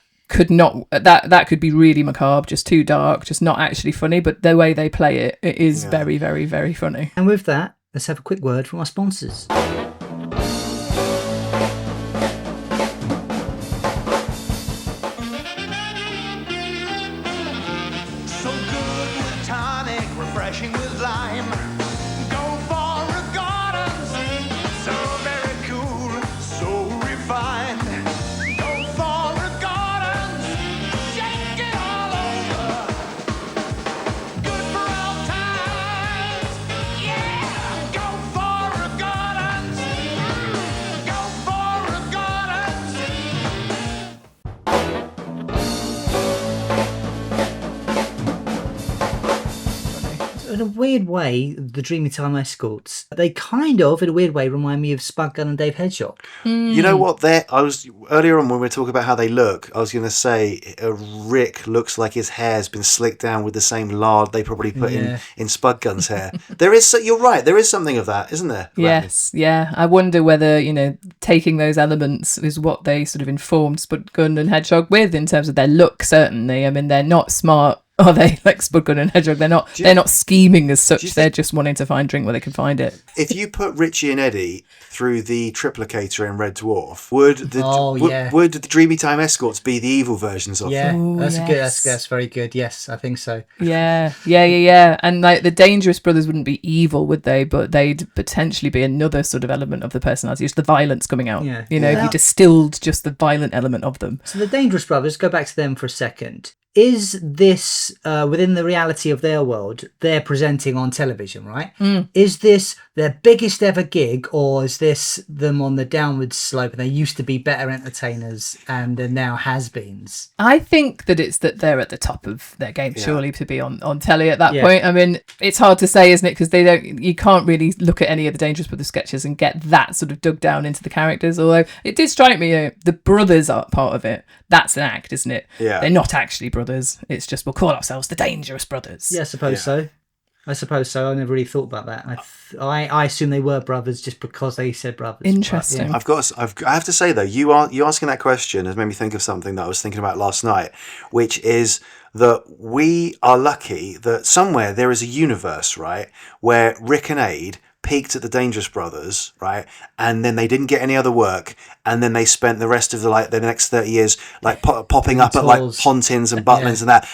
Speaker 3: could be really macabre, just too dark, just not actually funny. But the way they play it is very, very, very funny.
Speaker 1: And with that, let's have a quick word from our sponsors.
Speaker 4: refreshing with lime. Go for a garden, so very cool, so refined. Go for a garden, shake it all over. Good for all times, yeah. Go for a garden, go for a garden.
Speaker 1: In a weird way, the Dreamytime Escorts, they kind of, in a weird way, remind me of Spud Gunn and Dave Hedgehog.
Speaker 2: You know what? I was earlier on when we were talking about how they look. I was going to say Rick looks like his hair's been slicked down with the same lard they probably put in Spud Gunn's hair. You're right. There is something of that, isn't there?
Speaker 3: Yes, yeah. I wonder whether, taking those elements is what they sort of informed Spud Gunn and Hedgehog with in terms of their look. Certainly, I mean, they're not smart. Are they like Spud Gunn and Hedgehog? They're not scheming as such. They're just wanting to find drink where they can find it.
Speaker 2: If you put Richie and Eddie through the triplicator in Red Dwarf, would the Dreamytime Escorts be the evil versions of them?
Speaker 1: That's good. That's very good. Yes, I think so.
Speaker 3: Yeah. And like the Dangerous Brothers wouldn't be evil, would they? But they'd potentially be another sort of element of the personality, just the violence coming out.
Speaker 1: Yeah.
Speaker 3: If you distilled just the violent element of them.
Speaker 1: So the Dangerous Brothers, go back to them for a second. Is this within the reality of their world they're presenting on television, right? Is this their biggest ever gig, or is this them on the downward slope and they used to be better entertainers and are now has-beens?
Speaker 3: I think that it's that they're at the top of their game, surely, to be on telly at that point. I mean, it's hard to say, isn't it? Because you can't really look at any of the Dangerous Brothers sketches and get that sort of dug down into the characters. Although it did strike me, the brothers are part of it. That's an act, isn't it?
Speaker 2: Yeah.
Speaker 3: They're not actually brothers. It's just we'll call ourselves the Dangerous Brothers.
Speaker 1: Yeah, I suppose so. I never really thought about that. I assume they were brothers just because they said brothers.
Speaker 3: Interesting.
Speaker 1: But,
Speaker 2: I have to say though, you asking that question has made me think of something that I was thinking about last night, which is that we are lucky that somewhere there is a universe, right, where Rick and Aid peaked at the Dangerous Brothers, right, and then they didn't get any other work, and then they spent the rest of the next 30 years popping up at like Pontins and Butlins and that,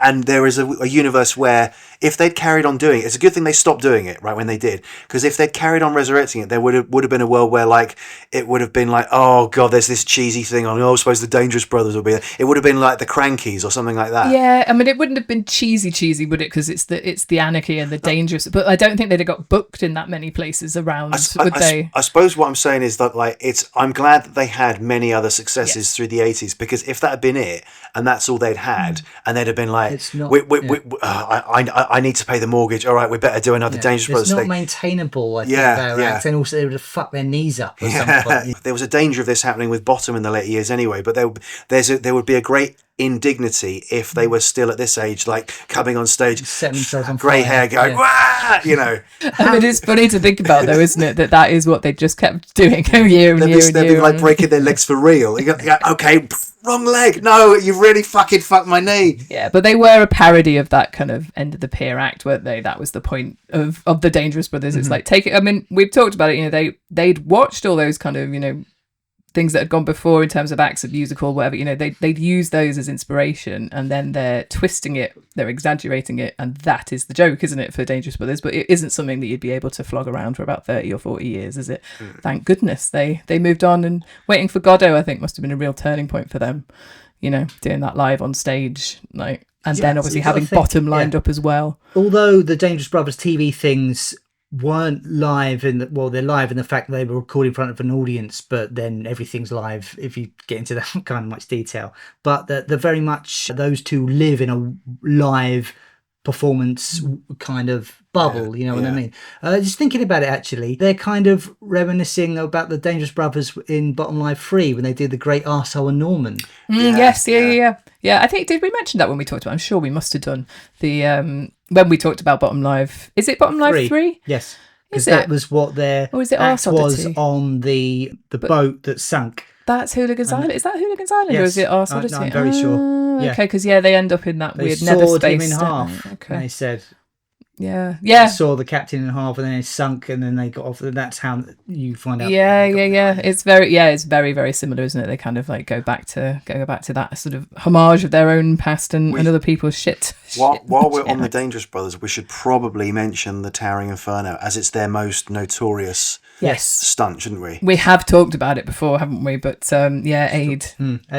Speaker 2: and there is a universe where if they'd carried on doing it, it's a good thing they stopped doing it right when they did, because if they'd carried on resurrecting it, there would have been a world where like it would have been like, oh god, there's this cheesy thing on. I suppose the Dangerous Brothers will be there. It would have been like the Crankies or something like that.
Speaker 3: Yeah, I mean, it wouldn't have been cheesy, would it? Because it's the anarchy and the dangerous. But I don't think they'd have got booked in that many places around, would they?
Speaker 2: I suppose what I'm saying is that I'm glad that they had many other successes through the 80s, because if that had been it and that's all they'd had, and they'd have been like, I need to pay the mortgage. All right, we better do another Dangerous Brothers thing.
Speaker 1: It's not maintainable. I think, and also they would have fucked their knees up at some point.
Speaker 2: There was a danger of this happening with Bottom in the later years anyway, but there would be a great indignity if they were still at this age, like coming on stage, grey hair, going, wah!
Speaker 3: I mean, it's funny to think about, though, isn't it? That is what they just kept doing year and year.
Speaker 2: They'd be like breaking their legs for real. You go, okay, wrong leg. No, you really fucking fucked my knee.
Speaker 3: Yeah, but they were a parody of that kind of end of the pier act, weren't they? That was the point of the Dangerous Brothers. It's like, I mean, we've talked about it. They'd watched all those kind of things that had gone before in terms of acts of musical, whatever, they'd use those as inspiration, and then they're twisting it, they're exaggerating it, and that is the joke, isn't it, for Dangerous Brothers? But it isn't something that you'd be able to flog around for about 30 or 40 years, is it? Thank goodness they moved on, and Waiting for Godot, I think, must have been a real turning point for them, doing that live on stage, and then obviously having Bottom lined up as well.
Speaker 1: Although the Dangerous Brothers TV things weren't live they're live in the fact that they were recorded in front of an audience, but then everything's live if you get into that kind of much detail, but they're very much, those two live in a live performance kind of bubble, what I mean? Just thinking about it, actually, they're kind of reminiscing about the Dangerous Brothers in Bottom Live 3 when they did the Great Arsehole and Norman.
Speaker 3: Yes, yeah. I think, did we mention that when we talked about, I'm sure we must have done the when we talked about Bottom Live. Is it Bottom Live 3?
Speaker 1: Yes, because that was what their act was on the boat that sunk.
Speaker 3: That's Hooligans Island. Is that Hooligans Island, or is it Arse Odyssey?
Speaker 1: No, I'm very sure.
Speaker 3: Okay, because they end up in that weird nether space.
Speaker 1: They sawed him in half.
Speaker 3: Okay.
Speaker 1: And they said,
Speaker 3: Yeah.
Speaker 1: saw the captain in half and then it sunk and then they got off. And that's how you find out.
Speaker 3: Yeah. It's very, very similar, isn't it? They kind of like go back to that sort of homage of their own past and other people's shit.
Speaker 2: While we're on the Dangerous Brothers, we should probably mention the Towering Inferno, as it's their most notorious stunt, shouldn't we?
Speaker 3: We have talked about it before, haven't we? But Aid.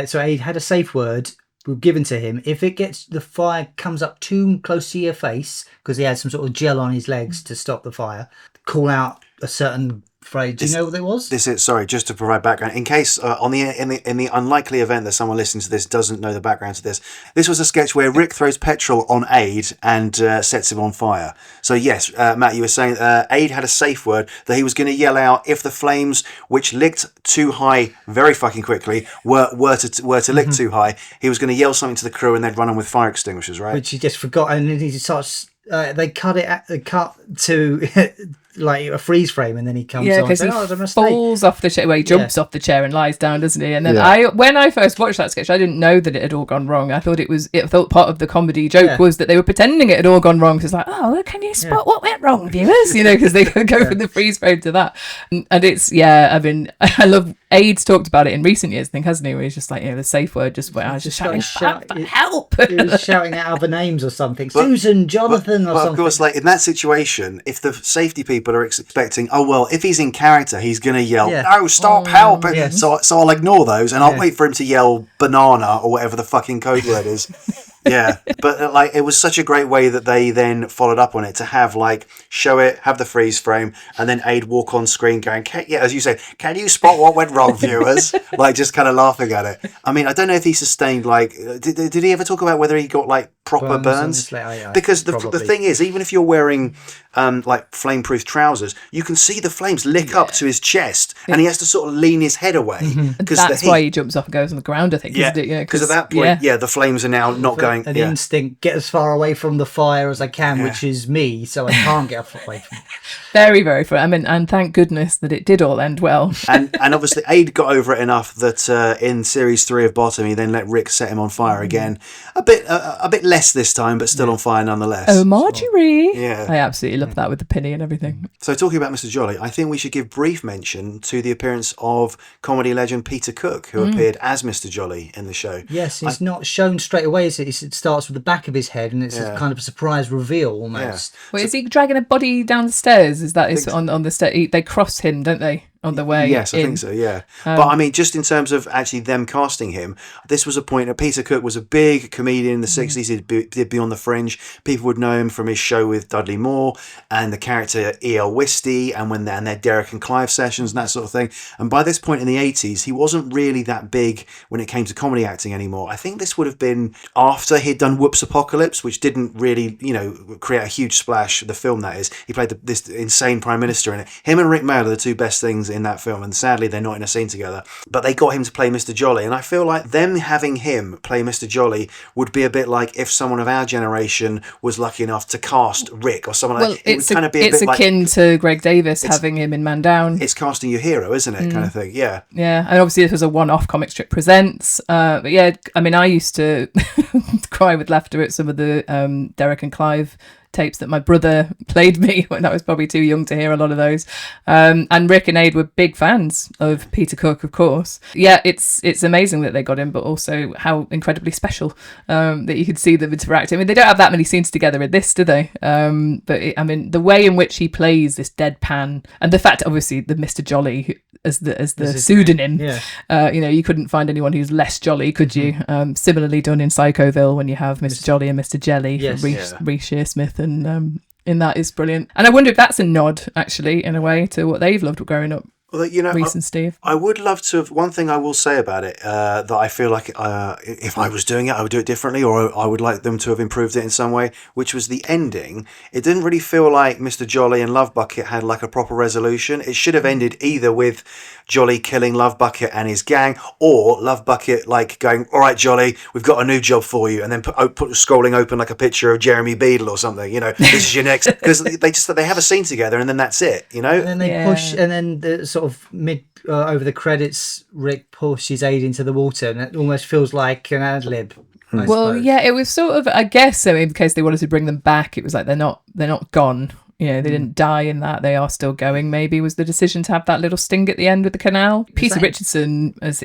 Speaker 1: So Aid had a safe word given to him. If the fire comes up too close to your face, because he had some sort of gel on his legs to stop the fire, call out a certain phrase. Do you know what it was?
Speaker 2: This is, sorry, just to provide background, in case in the unlikely event that someone listening to this doesn't know the background to this. This was a sketch where Rick throws petrol on Aid and sets him on fire. So yes, Matt, you were saying Aid had a safe word that he was going to yell out if the flames, which licked too high very fucking quickly, were to lick too high. He was going to yell something to the crew and they'd run on with fire extinguishers, right?
Speaker 1: Which he just forgot, and then he starts. They cut to like a freeze frame, and then he comes on.
Speaker 3: Because he falls off the chair. Well, he jumps off the chair and lies down, doesn't he? And then when I first watched that sketch, I didn't know that it had all gone wrong. I thought part of the comedy joke was that they were pretending it had all gone wrong. So it's like, oh, well, can you spot what went wrong, viewers? Because they go from the freeze frame to that. And it's I mean, I love. Aid's talked about it in recent years, I think, hasn't he? Where he's just like, the safe word, I was just shouting for help.
Speaker 1: He was shouting out other names or something. Susan, Jonathan, or something.
Speaker 2: Of course, like in that situation, if the safety people are expecting, oh well, if he's in character, he's going to yell, "No, stop, help!" So I'll ignore those and I'll wait for him to yell "banana" or whatever the fucking code word is. Yeah, but like it was such a great way that they then followed up on it to have show it, have the freeze frame, and then Aid walk on screen going, as you said, can you spot what went wrong, viewers? Just kind of laughing at it. I mean, I don't know if he sustained did he ever talk about whether he got proper burns? Because the thing is, even if you're wearing flame-proof trousers, you can see the flames lick up to his chest, and he has to sort of lean his head away.
Speaker 3: That's why he jumps off and goes on the ground, I think.
Speaker 2: Yeah, because at that point, the flames are now not going.
Speaker 1: An instinct, get as far away from the fire as I can, which is me, so I can't get away from it.
Speaker 3: Very, very fun. I mean, and thank goodness that it did all end well.
Speaker 2: and obviously Aid got over it enough that in series 3 of Bottom, he then let Rick set him on fire again. A bit less this time, but still on fire nonetheless.
Speaker 3: Oh, Marjorie!
Speaker 2: Yeah,
Speaker 3: I absolutely love that with the penny and everything.
Speaker 2: So talking about Mr. Jolly, I think we should give brief mention to the appearance of comedy legend Peter Cook, who appeared as Mr. Jolly in the show.
Speaker 1: Yes, it's not shown straight away. It starts with the back of his head, and it's a kind of a surprise reveal almost.
Speaker 3: Yeah. Wait, is he dragging a body down the stairs? Is that on the stair? They cross him, don't they? On the way
Speaker 2: yes, I think so, yeah. But I mean, just in terms of actually them casting him, this was a point that Peter Cook was a big comedian in the 60s. He did be on the Fringe. People would know him from his show with Dudley Moore and the character E.L. Whisty and their Derek and Clive sessions and that sort of thing. And by this point in the 80s, he wasn't really that big when it came to comedy acting anymore. I think this would have been after he'd done Whoops Apocalypse, which didn't really, create a huge splash, the film that is. He played this insane Prime Minister in it. Him and Rik Mayall are the two best things in that film, and sadly they're not in a scene together, but they got him to play Mr. Jolly, and I feel like them having him play Mr. Jolly would be a bit like if someone of our generation was lucky enough to cast Rick or someone like it would kind of be a bit
Speaker 3: akin to Greg Davis having him in Man Down.
Speaker 2: It's casting your hero, isn't it? Kind of thing. Yeah,
Speaker 3: and obviously this was a one-off Comic Strip Presents, but yeah, I mean, I used to cry with laughter at some of the Derek and Clive tapes that my brother played me when I was probably too young to hear a lot of those. And Rick and Aid were big fans of Peter Cook, of course. Yeah, it's amazing that they got him, but also how incredibly special that you could see them interacting. I mean, they don't have that many scenes together in this, do they? But I mean, the way in which he plays this deadpan, and the fact, obviously, the Mr. Jolly as the pseudonym. You couldn't find anyone who's less jolly, could you? Similarly done in Psychoville when you have Mr. Jolly and Mr. Jelly from Reece Shearsmith. And in that is brilliant. And I wonder if that's a nod, actually, in a way, to what they've loved growing up.
Speaker 2: Well,
Speaker 3: Reece and Steve.
Speaker 2: I would love to have. One thing I will say about it that I feel like if I was doing it, I would do it differently, or I would like them to have improved it in some way, which was the ending. It didn't really feel like Mr. Jolly and Love Bucket had like a proper resolution. It should have ended either with Jolly killing Love Bucket and his gang, or Love Bucket going, "All right, Jolly, we've got a new job for you," and then put scrolling open like a picture of Jeremy Beadle or something. This is your next, because they have a scene together and then that's it. And
Speaker 1: then they push, and then the sort of mid over the credits, Rick pushes Aid into the water, and it almost feels like an ad lib. I
Speaker 3: Well,
Speaker 1: suppose.
Speaker 3: yeah, it was sort of, I guess, so in case they wanted to bring them back, it was like they're not gone. You know, they didn't die in that. They are still going, maybe, was the decision to have that little sting at the end with the canal. Peter
Speaker 1: that-
Speaker 3: Richardson, there's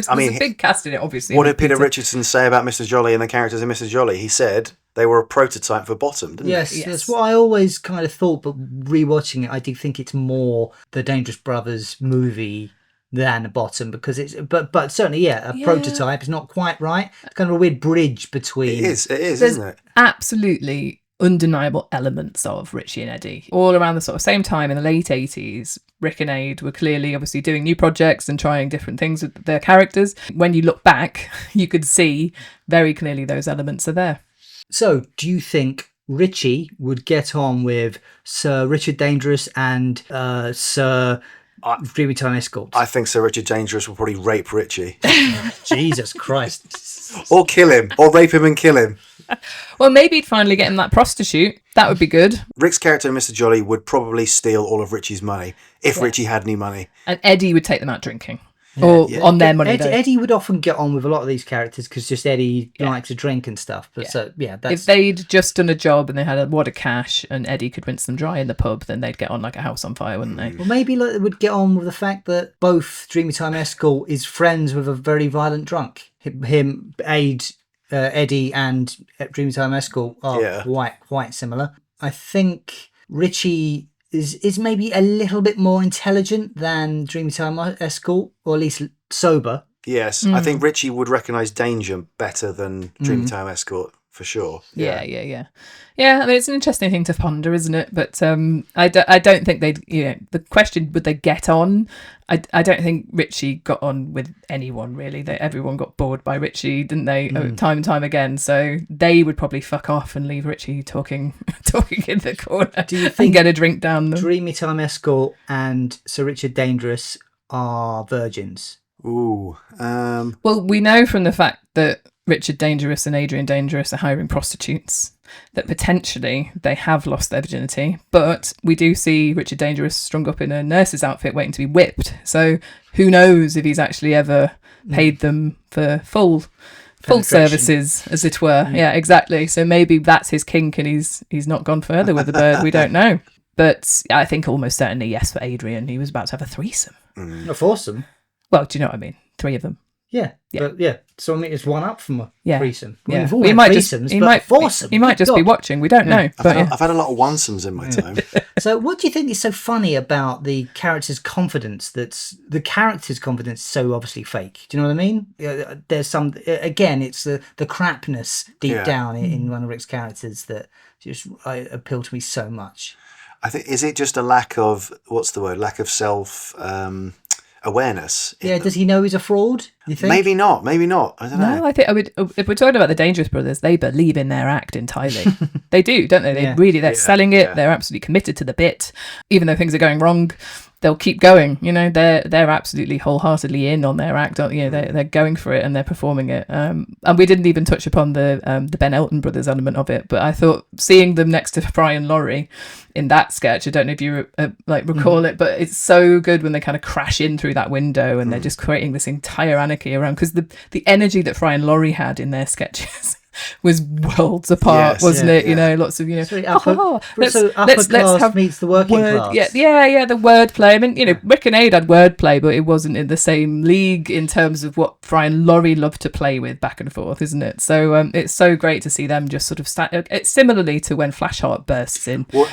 Speaker 3: a big cast in it, obviously.
Speaker 2: What did Peter Richardson say about Mr. Jolly and the characters in Mr. Jolly? He said they were a prototype for Bottom, didn't
Speaker 1: Yes,
Speaker 3: Yes.
Speaker 1: that's what I always kind of thought, but rewatching it, I do think it's more the Dangerous Brothers movie than the Bottom, because it's but certainly a prototype is not quite right. It's kind of a weird bridge between.
Speaker 2: It is,
Speaker 3: There's
Speaker 2: isn't it?
Speaker 3: absolutely undeniable elements of Richie and Eddie. All around the sort of same time in the late 80s, Rick and Aid were clearly obviously doing new projects and trying different things with their characters. When you look back, you could see very clearly those elements are there.
Speaker 1: So, do you think Richie would get on with Sir Richard Dangerous and Sir Dreamytime Escort?
Speaker 2: I think Sir Richard Dangerous will probably rape Richie.
Speaker 1: Jesus Christ.
Speaker 2: Or kill him. Or rape him and kill him.
Speaker 3: Well, maybe he'd finally get him that prostitute. That would be good.
Speaker 2: Rick's character, Mr. Jolly, would probably steal all of Richie's money, if Richie had any money.
Speaker 3: And Eddie would take them out drinking. Or on their money, though.
Speaker 1: Eddie would often get on with a lot of these characters because just Eddie likes to drink and stuff. But that's...
Speaker 3: If they'd just done a job and they had a wad of cash and Eddie could rinse them dry in the pub, then they'd get on like a house on fire, wouldn't they?
Speaker 1: Well, maybe they would get on with the fact that both Dreamytime Escort is friends with a very violent drunk. Him, Eddie and Dreamytime Escort are quite similar. I think Richie is maybe a little bit more intelligent than Dreamytime Escort, or at least sober.
Speaker 2: Yes, I think Richie would recognise danger better than Dreamtime Escort, for sure.
Speaker 3: Yeah. I mean, it's an interesting thing to ponder, isn't it? But I don't think they'd, the question, would they get on? I don't think Richie got on with anyone, really. Everyone got bored by Richie, didn't they? Time and time again. So they would probably fuck off and leave Richie talking in the corner.
Speaker 1: Do you think
Speaker 3: and get a drink down them?
Speaker 1: Dreamytime Escort and Sir Richard Dangerous are virgins?
Speaker 2: Ooh.
Speaker 3: Well, we know from the fact that Richard Dangerous and Adrian Dangerous are hiring prostitutes that potentially they have lost their virginity, but we do see Richard Dangerous strung up in a nurse's outfit waiting to be whipped. So who knows if he's actually ever paid them for full services, as it were. Yeah, exactly. So maybe that's his kink and he's not gone further with the bird. We don't know. But I think almost certainly yes for Adrian. He was about to have a threesome.
Speaker 1: A foursome?
Speaker 3: Well, do you know what I mean? 3 of them.
Speaker 1: Yeah. But so I mean, it's one up from a threesome. I mean,
Speaker 3: Yeah.
Speaker 1: we've all
Speaker 3: He
Speaker 1: had
Speaker 3: might
Speaker 1: threesomes,
Speaker 3: he
Speaker 1: but
Speaker 3: might
Speaker 1: foursome.
Speaker 3: He might
Speaker 1: good
Speaker 3: just be
Speaker 1: God.
Speaker 3: watching. We don't know. But
Speaker 2: I've had a lot of onesomes in my time.
Speaker 1: So, what do you think is so funny about the character's confidence? The character's confidence is so obviously fake. Do you know what I mean? There's some again, it's the crapness deep down in one of Rick's characters that just appeal to me so much.
Speaker 2: I think, is it just a lack of, lack of self awareness?
Speaker 1: Does he know he's a fraud? You think?
Speaker 2: Maybe not. I don't know.
Speaker 3: no, I think if we're talking about the Dangerous Brothers, they believe in their act entirely. They do, don't they? They're selling it. Yeah. They're absolutely committed to the bit, even though things are going wrong. They'll keep going. They're absolutely wholeheartedly in on their act. They're going for it and they're performing it. And we didn't even touch upon the Ben Elton brothers element of it, but I thought seeing them next to Fry and Laurie in that sketch, I don't know if you recall it, but it's so good when they kind of crash in through that window and they're just creating this entire anarchy around, because the energy that Fry and Laurie had in their sketches was worlds apart, wasn't it? Lots of
Speaker 1: so upper class meets the working class.
Speaker 3: Yeah, the wordplay. I mean, Rick and Aid had wordplay, but it wasn't in the same league in terms of what Fry and Laurie loved to play with back and forth, isn't it? So it's so great to see them just sort of it's similarly to when Flashheart bursts in.
Speaker 2: Well,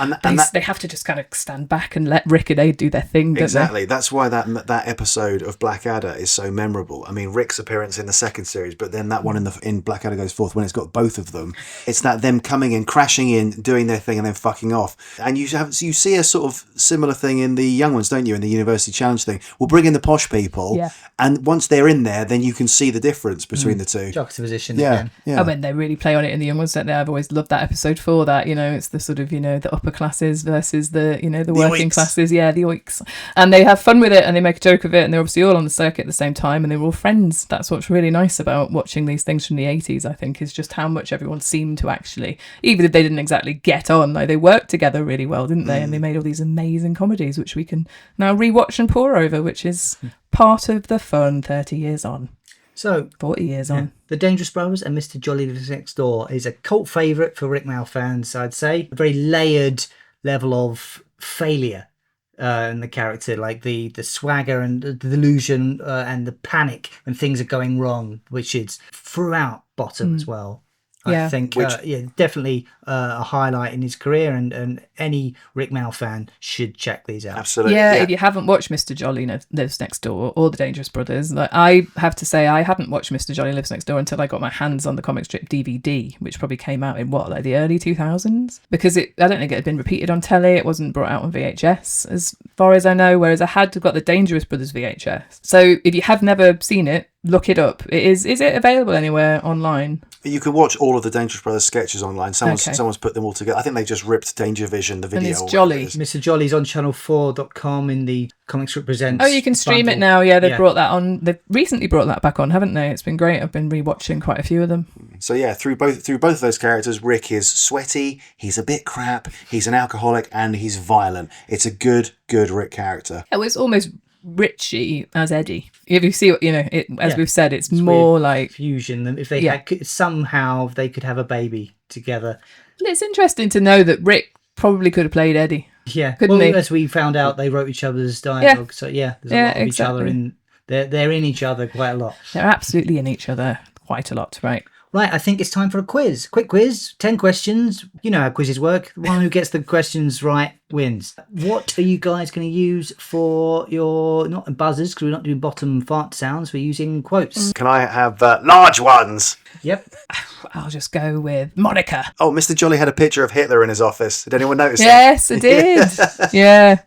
Speaker 3: they have to just kind of stand back and let Rick and Aid do their thing. Don't
Speaker 2: Exactly. That's why that episode of Blackadder is so memorable. I mean, Rick's appearance in the second series, but then that one in Blackadder Goes Forth, when it's got both of them, it's that them coming in, crashing in, doing their thing and then fucking off. And you see a sort of similar thing in the young ones, don't you, in the University Challenge thing. We'll bring in the posh people, and once they're in there, then you can see the difference between the two.
Speaker 1: Juxtaposition again.
Speaker 2: Yeah.
Speaker 3: I mean, they really play on it in the young ones, don't they? I've always loved that episode for that. It's the sort of, the upper classes versus the working
Speaker 2: oiks.
Speaker 3: classes. Yeah, the oiks. And they have fun with it and they make a joke of it, and they're obviously all on the circuit at the same time and they're all friends. That's what's really nice about watching these things from the 80s, I think, is just how much everyone seemed to actually, even if they didn't exactly get on, like they worked together really well, didn't they? And they made all these amazing comedies, which we can now rewatch and pore over, which is part of the fun 30 years on.
Speaker 1: So,
Speaker 3: 40 years on.
Speaker 1: The Dangerous Brothers and Mr. Jolly Lives Next Door is a cult favourite for Rik Mayall fans, I'd say. A very layered level of failure in the character, like the swagger and the delusion and the panic when things are going wrong, which is throughout Bottom as well. I think, definitely a highlight in his career, and any Rik Mayall fan should check these out.
Speaker 2: Absolutely.
Speaker 3: Yeah, if you haven't watched Mr. Jolly Lives Next Door or The Dangerous Brothers, like, I have to say I hadn't watched Mr. Jolly Lives Next Door until I got my hands on the comic strip DVD, which probably came out in the early 2000s, because I don't think it had been repeated on telly. It wasn't brought out on VHS as far as I know, whereas I had got the Dangerous Brothers VHS. So if you have never seen it, look it up. Is it available anywhere online?
Speaker 2: You can watch all of the Dangerous Brothers sketches online. Someone's put them all together. I think they just ripped Danger Vision, the video.
Speaker 3: And it's Jolly.
Speaker 1: Mr. Jolly's on channel4.com in the Comic Strip Presents.
Speaker 3: Oh, you can stream
Speaker 1: bundle.
Speaker 3: it now. Yeah, they've brought that on. They've recently brought that back on, haven't they? It's been great. I've been rewatching quite a few of them.
Speaker 2: So yeah, through both of those characters, Rick is sweaty, he's a bit crap, he's an alcoholic, and he's violent. It's a good Rick character.
Speaker 3: It was almost Richie as Eddie. If you see what as we've said, it's more
Speaker 1: weird
Speaker 3: like
Speaker 1: fusion. If they had, somehow they could have a baby together.
Speaker 3: Well, it's interesting to know that Rick probably could have played Eddie.
Speaker 1: Yeah,
Speaker 3: couldn't he?
Speaker 1: As we found out, they wrote each other's dialogue. So there's a lot of each other in. They're in each other quite a lot.
Speaker 3: They're absolutely in each other quite a lot, right?
Speaker 1: Right, I think it's time for a quiz. Quick quiz, 10 questions. You know how quizzes work. The one who gets the questions right wins. What are you guys going to use for your, not buzzers, because we're not doing bottom fart sounds, we're using quotes.
Speaker 2: Can I have large ones?
Speaker 1: Yep.
Speaker 3: I'll just go with Monica.
Speaker 2: Oh, Mr. Jolly had a picture of Hitler in his office. Did anyone notice
Speaker 3: Yes, I did. Yeah.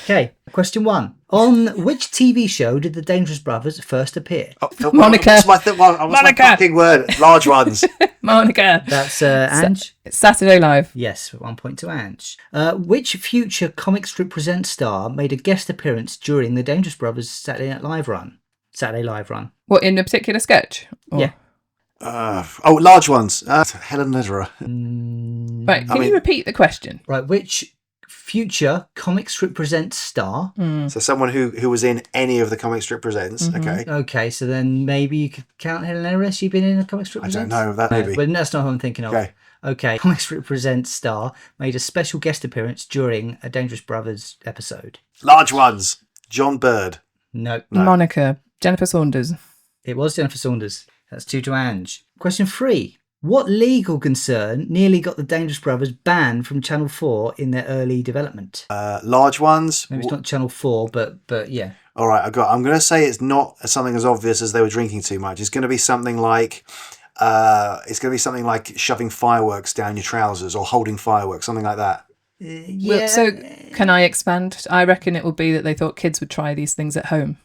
Speaker 1: Okay, question 1. On which TV show did the Dangerous Brothers first appear?
Speaker 2: that?
Speaker 3: Monica.
Speaker 2: What's my fucking word? Large ones.
Speaker 3: Monica.
Speaker 1: That's Ange.
Speaker 3: It's Saturday Live.
Speaker 1: Yes, 1 point to Ange. Which future Comic Strip Present star made a guest appearance during the Dangerous Brothers Saturday Live run?
Speaker 3: What, in a particular sketch? Or...
Speaker 1: Yeah.
Speaker 2: Large ones. Helen Lederer.
Speaker 3: Right, can you repeat the question?
Speaker 1: Right, which future Comic Strip Presents star?
Speaker 2: So someone who was in any of the Comic Strip Presents. Okay.
Speaker 1: Okay, so then maybe you could count Helen Lederer. She's been in a Comic Strip
Speaker 2: I
Speaker 1: Presents?
Speaker 2: don't know. That maybe.
Speaker 1: But that's not who I'm thinking of. Okay. Comic Strip Presents star made a special guest appearance during a Dangerous Brothers episode.
Speaker 2: Large ones. John Bird.
Speaker 1: No.
Speaker 3: Monica. Jennifer Saunders.
Speaker 1: It was Jennifer Saunders. That's 2 to Ange. Question 3. What legal concern nearly got the Dangerous Brothers banned from Channel 4 in their early development?
Speaker 2: Large ones.
Speaker 1: Maybe it's not Channel 4, but yeah.
Speaker 2: All right, I'm going to say it's not something as obvious as they were drinking too much. It's going to be something like shoving fireworks down your trousers or holding fireworks, something like that.
Speaker 1: Yeah.
Speaker 3: Well, so can I expand? I reckon it will be that they thought kids would try these things at home.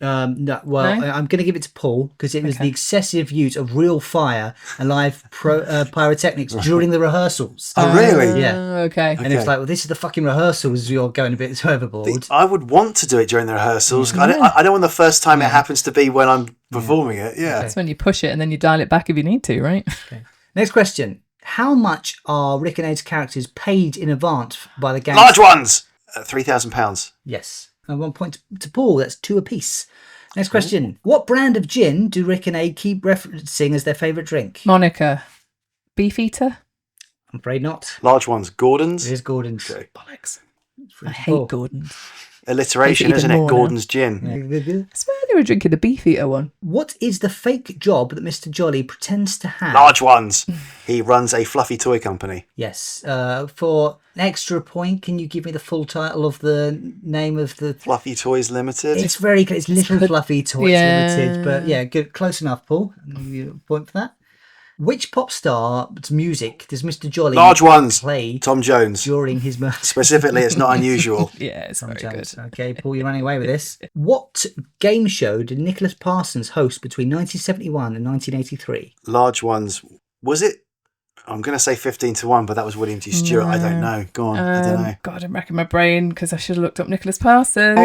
Speaker 1: I'm going to give it to Paul because it was the excessive use of real fire and live pyrotechnics during the rehearsals.
Speaker 2: Oh, really?
Speaker 1: Yeah.
Speaker 3: Okay.
Speaker 1: And it's like, well, this is the fucking rehearsals. You're going a bit overboard.
Speaker 2: I would want to do it during the rehearsals. I don't want the first time it happens to be when I'm performing it. Yeah.
Speaker 3: That's when you push it and then you dial it back if you need to, right?
Speaker 1: Okay. Next question. How much are Rick and Aid's characters paid in advance by the gang?
Speaker 2: Large ones! £3,000.
Speaker 1: Yes. And 1 point to Paul. That's 2 apiece. Next question. What brand of gin do Rick and Aid keep referencing as their favourite drink?
Speaker 3: Monica. Beefeater?
Speaker 1: I'm afraid not.
Speaker 2: Large ones. Gordon's.
Speaker 1: It is Gordon's.
Speaker 2: Okay.
Speaker 3: Bollocks. I hate Gordon's.
Speaker 2: Alliteration,
Speaker 3: Even
Speaker 2: isn't it?
Speaker 3: more now.
Speaker 2: Gordon's gin.
Speaker 3: I swear they were drinking the Beefeater one.
Speaker 1: What is the fake job that Mr. Jolly pretends to have?
Speaker 2: Large ones. He runs a fluffy toy company.
Speaker 1: Yes. For an extra point, can you give me the full title of the name of the...
Speaker 2: Fluffy Toys Limited.
Speaker 1: It's very good. It's Little Fluffy Toys
Speaker 3: Yeah.
Speaker 1: Limited. But yeah, good. Close enough, Paul. I'll give you a point for that. Which pop star's music does Mr. Jolly
Speaker 2: Large ones.
Speaker 1: play
Speaker 2: Tom Jones.
Speaker 1: during his murder?
Speaker 2: Specifically, it's not unusual.
Speaker 3: Yeah, it's very
Speaker 1: Jones.
Speaker 3: good.
Speaker 1: Okay, Paul, you're running away with this. What game show did Nicholas Parsons host between 1971 and 1983?
Speaker 2: Large ones. Was it? I'm going to say 15-1, but that was William T. Stewart. I don't know. Go on. I don't know.
Speaker 3: God, I'm racking my brain because I should have looked up Nicholas Parsons.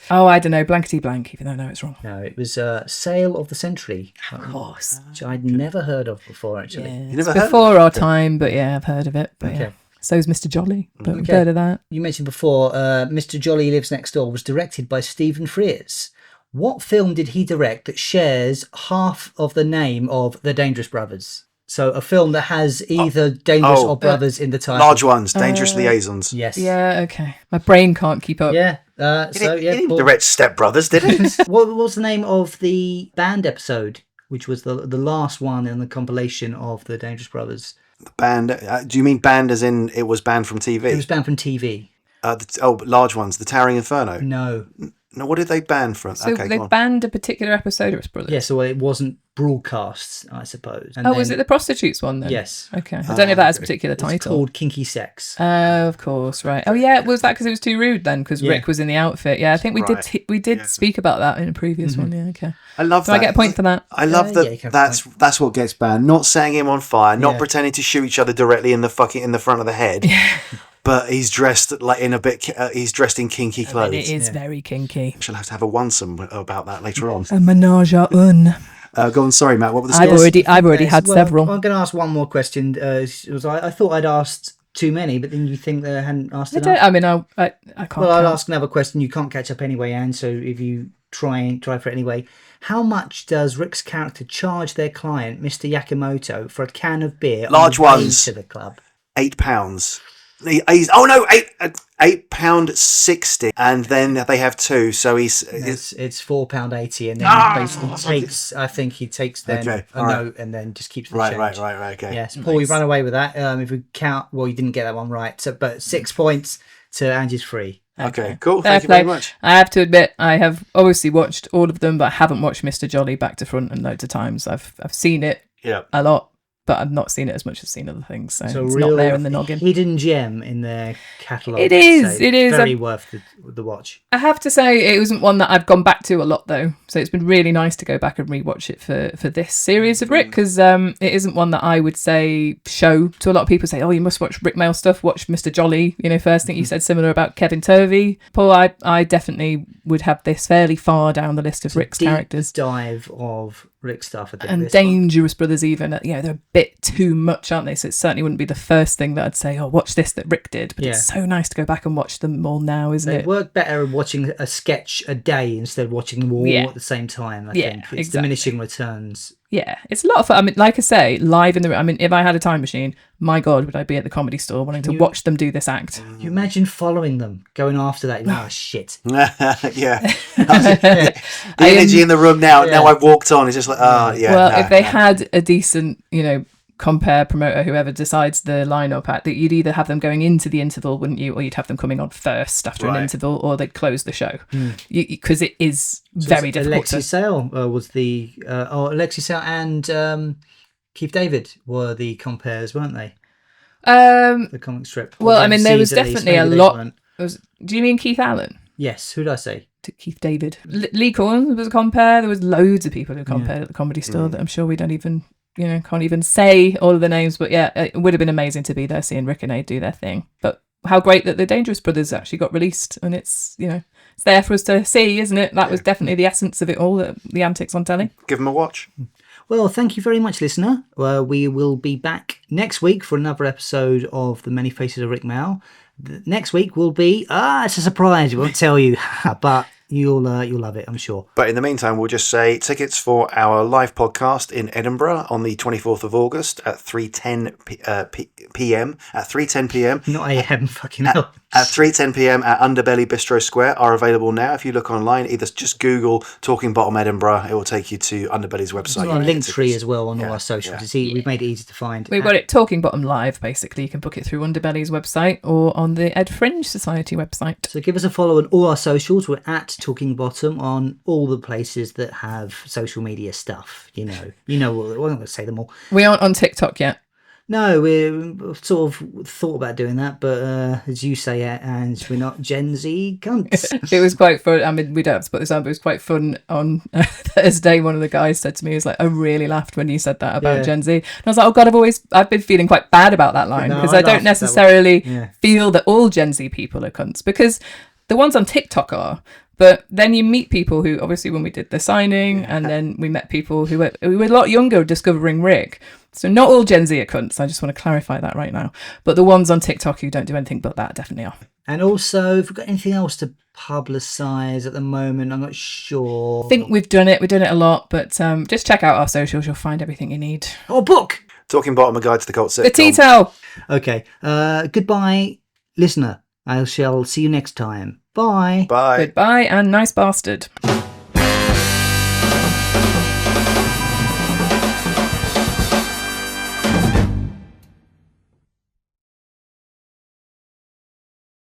Speaker 3: I don't know. Blankety blank, even though I know it's wrong.
Speaker 1: No, it was Sale of the Century.
Speaker 3: Of course.
Speaker 1: Which I'd never heard of before, actually.
Speaker 3: Yeah.
Speaker 2: You
Speaker 3: It's
Speaker 2: never heard
Speaker 3: before
Speaker 2: of it?
Speaker 3: our time, but yeah, I've heard of it. But
Speaker 1: Okay.
Speaker 3: yeah. So's Mr. Jolly, but we've
Speaker 1: Okay.
Speaker 3: heard of that.
Speaker 1: You mentioned before Mr. Jolly Lives Next Door was directed by Stephen Frears. What film did he direct that shares half of the name of The Dangerous Brothers? So a film that has either Dangerous or Brothers in the title.
Speaker 2: Large Ones, Dangerous Liaisons.
Speaker 1: Yes.
Speaker 3: Yeah, okay. My brain can't keep up.
Speaker 1: Yeah.
Speaker 2: He didn't direct Step Brothers, did he?
Speaker 1: What was the name of the band episode, which was the last one in the compilation of The Dangerous Brothers?
Speaker 2: Banned. Do you mean banned as in it was banned from TV?
Speaker 1: It was banned from TV.
Speaker 2: Large Ones, The Towering Inferno.
Speaker 1: No.
Speaker 2: No, what did they ban from?
Speaker 3: So
Speaker 2: okay,
Speaker 3: they banned a particular episode of Brothers?
Speaker 1: Yeah, so it wasn't broadcast, I suppose. And
Speaker 3: was it the prostitutes one then?
Speaker 1: Yes.
Speaker 3: Okay. I don't know if that has a particular
Speaker 1: It's
Speaker 3: title.
Speaker 1: called Kinky Sex.
Speaker 3: Of course, right. Oh yeah, was that because it was too rude then? Because Rick was in the outfit. Yeah, I think we did speak about that in a previous one. Yeah, okay.
Speaker 2: I love that.
Speaker 3: Do I get a point for that?
Speaker 2: I love that.
Speaker 1: you can have a
Speaker 2: That's what gets banned. Not setting him on fire, not pretending to shoot each other directly in the front of the head. But he's dressed like in a bit. He's dressed in kinky clothes.
Speaker 3: It is very kinky.
Speaker 2: She'll have to have a one-some about that later on.
Speaker 3: A menage a un.
Speaker 2: Go on. Sorry, Matt. What were the scores?
Speaker 3: I've already had several.
Speaker 1: I'm going to ask one more question. I thought I'd asked too many, but then you think that I hadn't asked enough.
Speaker 3: I can't.
Speaker 1: Well, I'll ask another question. You can't catch up anyway, Anne. So if you try for it anyway, how much does Rick's character charge their client, Mr. Yakamoto, for a can of beer?
Speaker 2: Large
Speaker 1: on the way
Speaker 2: ones.
Speaker 1: to the club.
Speaker 2: £8. £8.60, and then they have two. So it's
Speaker 1: £4.80, and then he basically takes. I think he takes then
Speaker 2: Okay,
Speaker 1: a note and then just keeps the change.
Speaker 2: Right. Okay.
Speaker 1: Yes, Paul, we ran away with that. If we count, well, you didn't get that one right. So, but 6 points to Angie's free.
Speaker 2: Okay, cool. Thank you very much.
Speaker 3: I have to admit, I have obviously watched all of them, but I haven't watched Mr. Jolly back to front and loads of times. I've seen it a lot, but I've not seen it as much as seen other things. So it's not there in the noggin.
Speaker 1: Hidden gem in their catalogue.
Speaker 3: It is. It is
Speaker 1: very worth the watch.
Speaker 3: I have to say, it wasn't one that I've gone back to a lot though. So it's been really nice to go back and rewatch it for this series of Rick, because it isn't one that I would say show to a lot of people. Say, oh, you must watch Rik Mayall stuff. Watch Mr. Jolly. First thing you said similar about Kevin Tovey. Paul, I definitely would have this fairly far down the list of Rick's characters.
Speaker 1: Dive of Rick stuff, I think,
Speaker 3: and Dangerous Brothers even. They're a bit too much, aren't they? So it certainly wouldn't be the first thing that I'd say, oh, watch this that Rick did. But it's so nice to go back and watch them all now, isn't it?
Speaker 1: It work better watching a sketch a day instead of watching them all at the same time. I think it's diminishing returns.
Speaker 3: Yeah, it's a lot of fun. I mean, like I say, live in the... I mean, if I had a time machine, my God, would I be at the Comedy Store wanting to watch them do this act.
Speaker 1: You imagine following them, going after that. Oh, shit.
Speaker 2: The energy in the room now I've walked on, it's just like,
Speaker 3: if they had a decent, compare, promoter, whoever decides the lineup act, that you'd either have them going into the interval, wouldn't you, or you'd have them coming on first after an interval, or they'd close the show, because it is very difficult.
Speaker 1: Alexi Sale was the Alexi Sale and Keith David were the compares, weren't they? The comic strip.
Speaker 3: Well, I mean, there was definitely a lot. Do you mean Keith Allen?
Speaker 1: Yes. Who did I say?
Speaker 3: To Keith David. Lee Corn was a compare. There was loads of people who compared at the Comedy Store that I'm sure we don't even. Can't even say all of the names, but it would have been amazing to be there seeing Rick and Aid do their thing. But how great that the Dangerous Brothers actually got released, and it's it's there for us to see, isn't it? That was definitely the essence of it all, the antics on telly.
Speaker 2: Give them a watch.
Speaker 1: Well, thank you very much, listener. We will be back next week for another episode of The Many Faces of Rik Mayall. Next week will be it's a surprise. We won't tell you, but you'll love it, I'm sure.
Speaker 2: But in the meantime, we'll just say tickets for our live podcast in Edinburgh on the 24th of August at 3:10 p.m. At 3:10 p.m.
Speaker 1: Not a.m. Fucking hell.
Speaker 2: At 3:10 p.m. at Underbelly Bistro Square are available now. If you look online, either just Google Talking Bottom Edinburgh, it will take you to Underbelly's website.
Speaker 1: It's on Linktree as well on all our socials. You see, we've made it easy to find.
Speaker 3: We've got it Talking Bottom Live, basically. You can book it through Underbelly's website or on the Ed Fringe Society website.
Speaker 1: So give us a follow on all our socials. We're at Talking Bottom on all the places that have social media stuff. I'm not going to say them all.
Speaker 3: We aren't on TikTok yet.
Speaker 1: No, we've sort of thought about doing that, but as you say, and we're not Gen Z cunts.
Speaker 3: It was quite fun. I mean, we don't have to put this on, but it was quite fun. On Thursday, one of the guys said to me, he was like, I really laughed when you said that about Gen Z. And I was like, oh God, I've been feeling quite bad about that line, because I don't necessarily feel that all Gen Z people are cunts, because the ones on TikTok are. But then you meet people who, obviously, when we did the signing, and then we met people who were a lot younger discovering Rick. So not all Gen Z are cunts. I just want to clarify that right now. But the ones on TikTok who don't do anything but that definitely are.
Speaker 1: And also, if we've got anything else to publicise at the moment, I'm not sure.
Speaker 3: I think we've done it. We've done it a lot, but just check out our socials. You'll find everything you need.
Speaker 1: Oh, book!
Speaker 2: Talking Bottom, a guide to the cult sitcom.
Speaker 3: The tea towel.
Speaker 1: Okay. Goodbye, listener. I shall see you next time. Bye.
Speaker 2: Bye.
Speaker 3: Goodbye and nice bastard.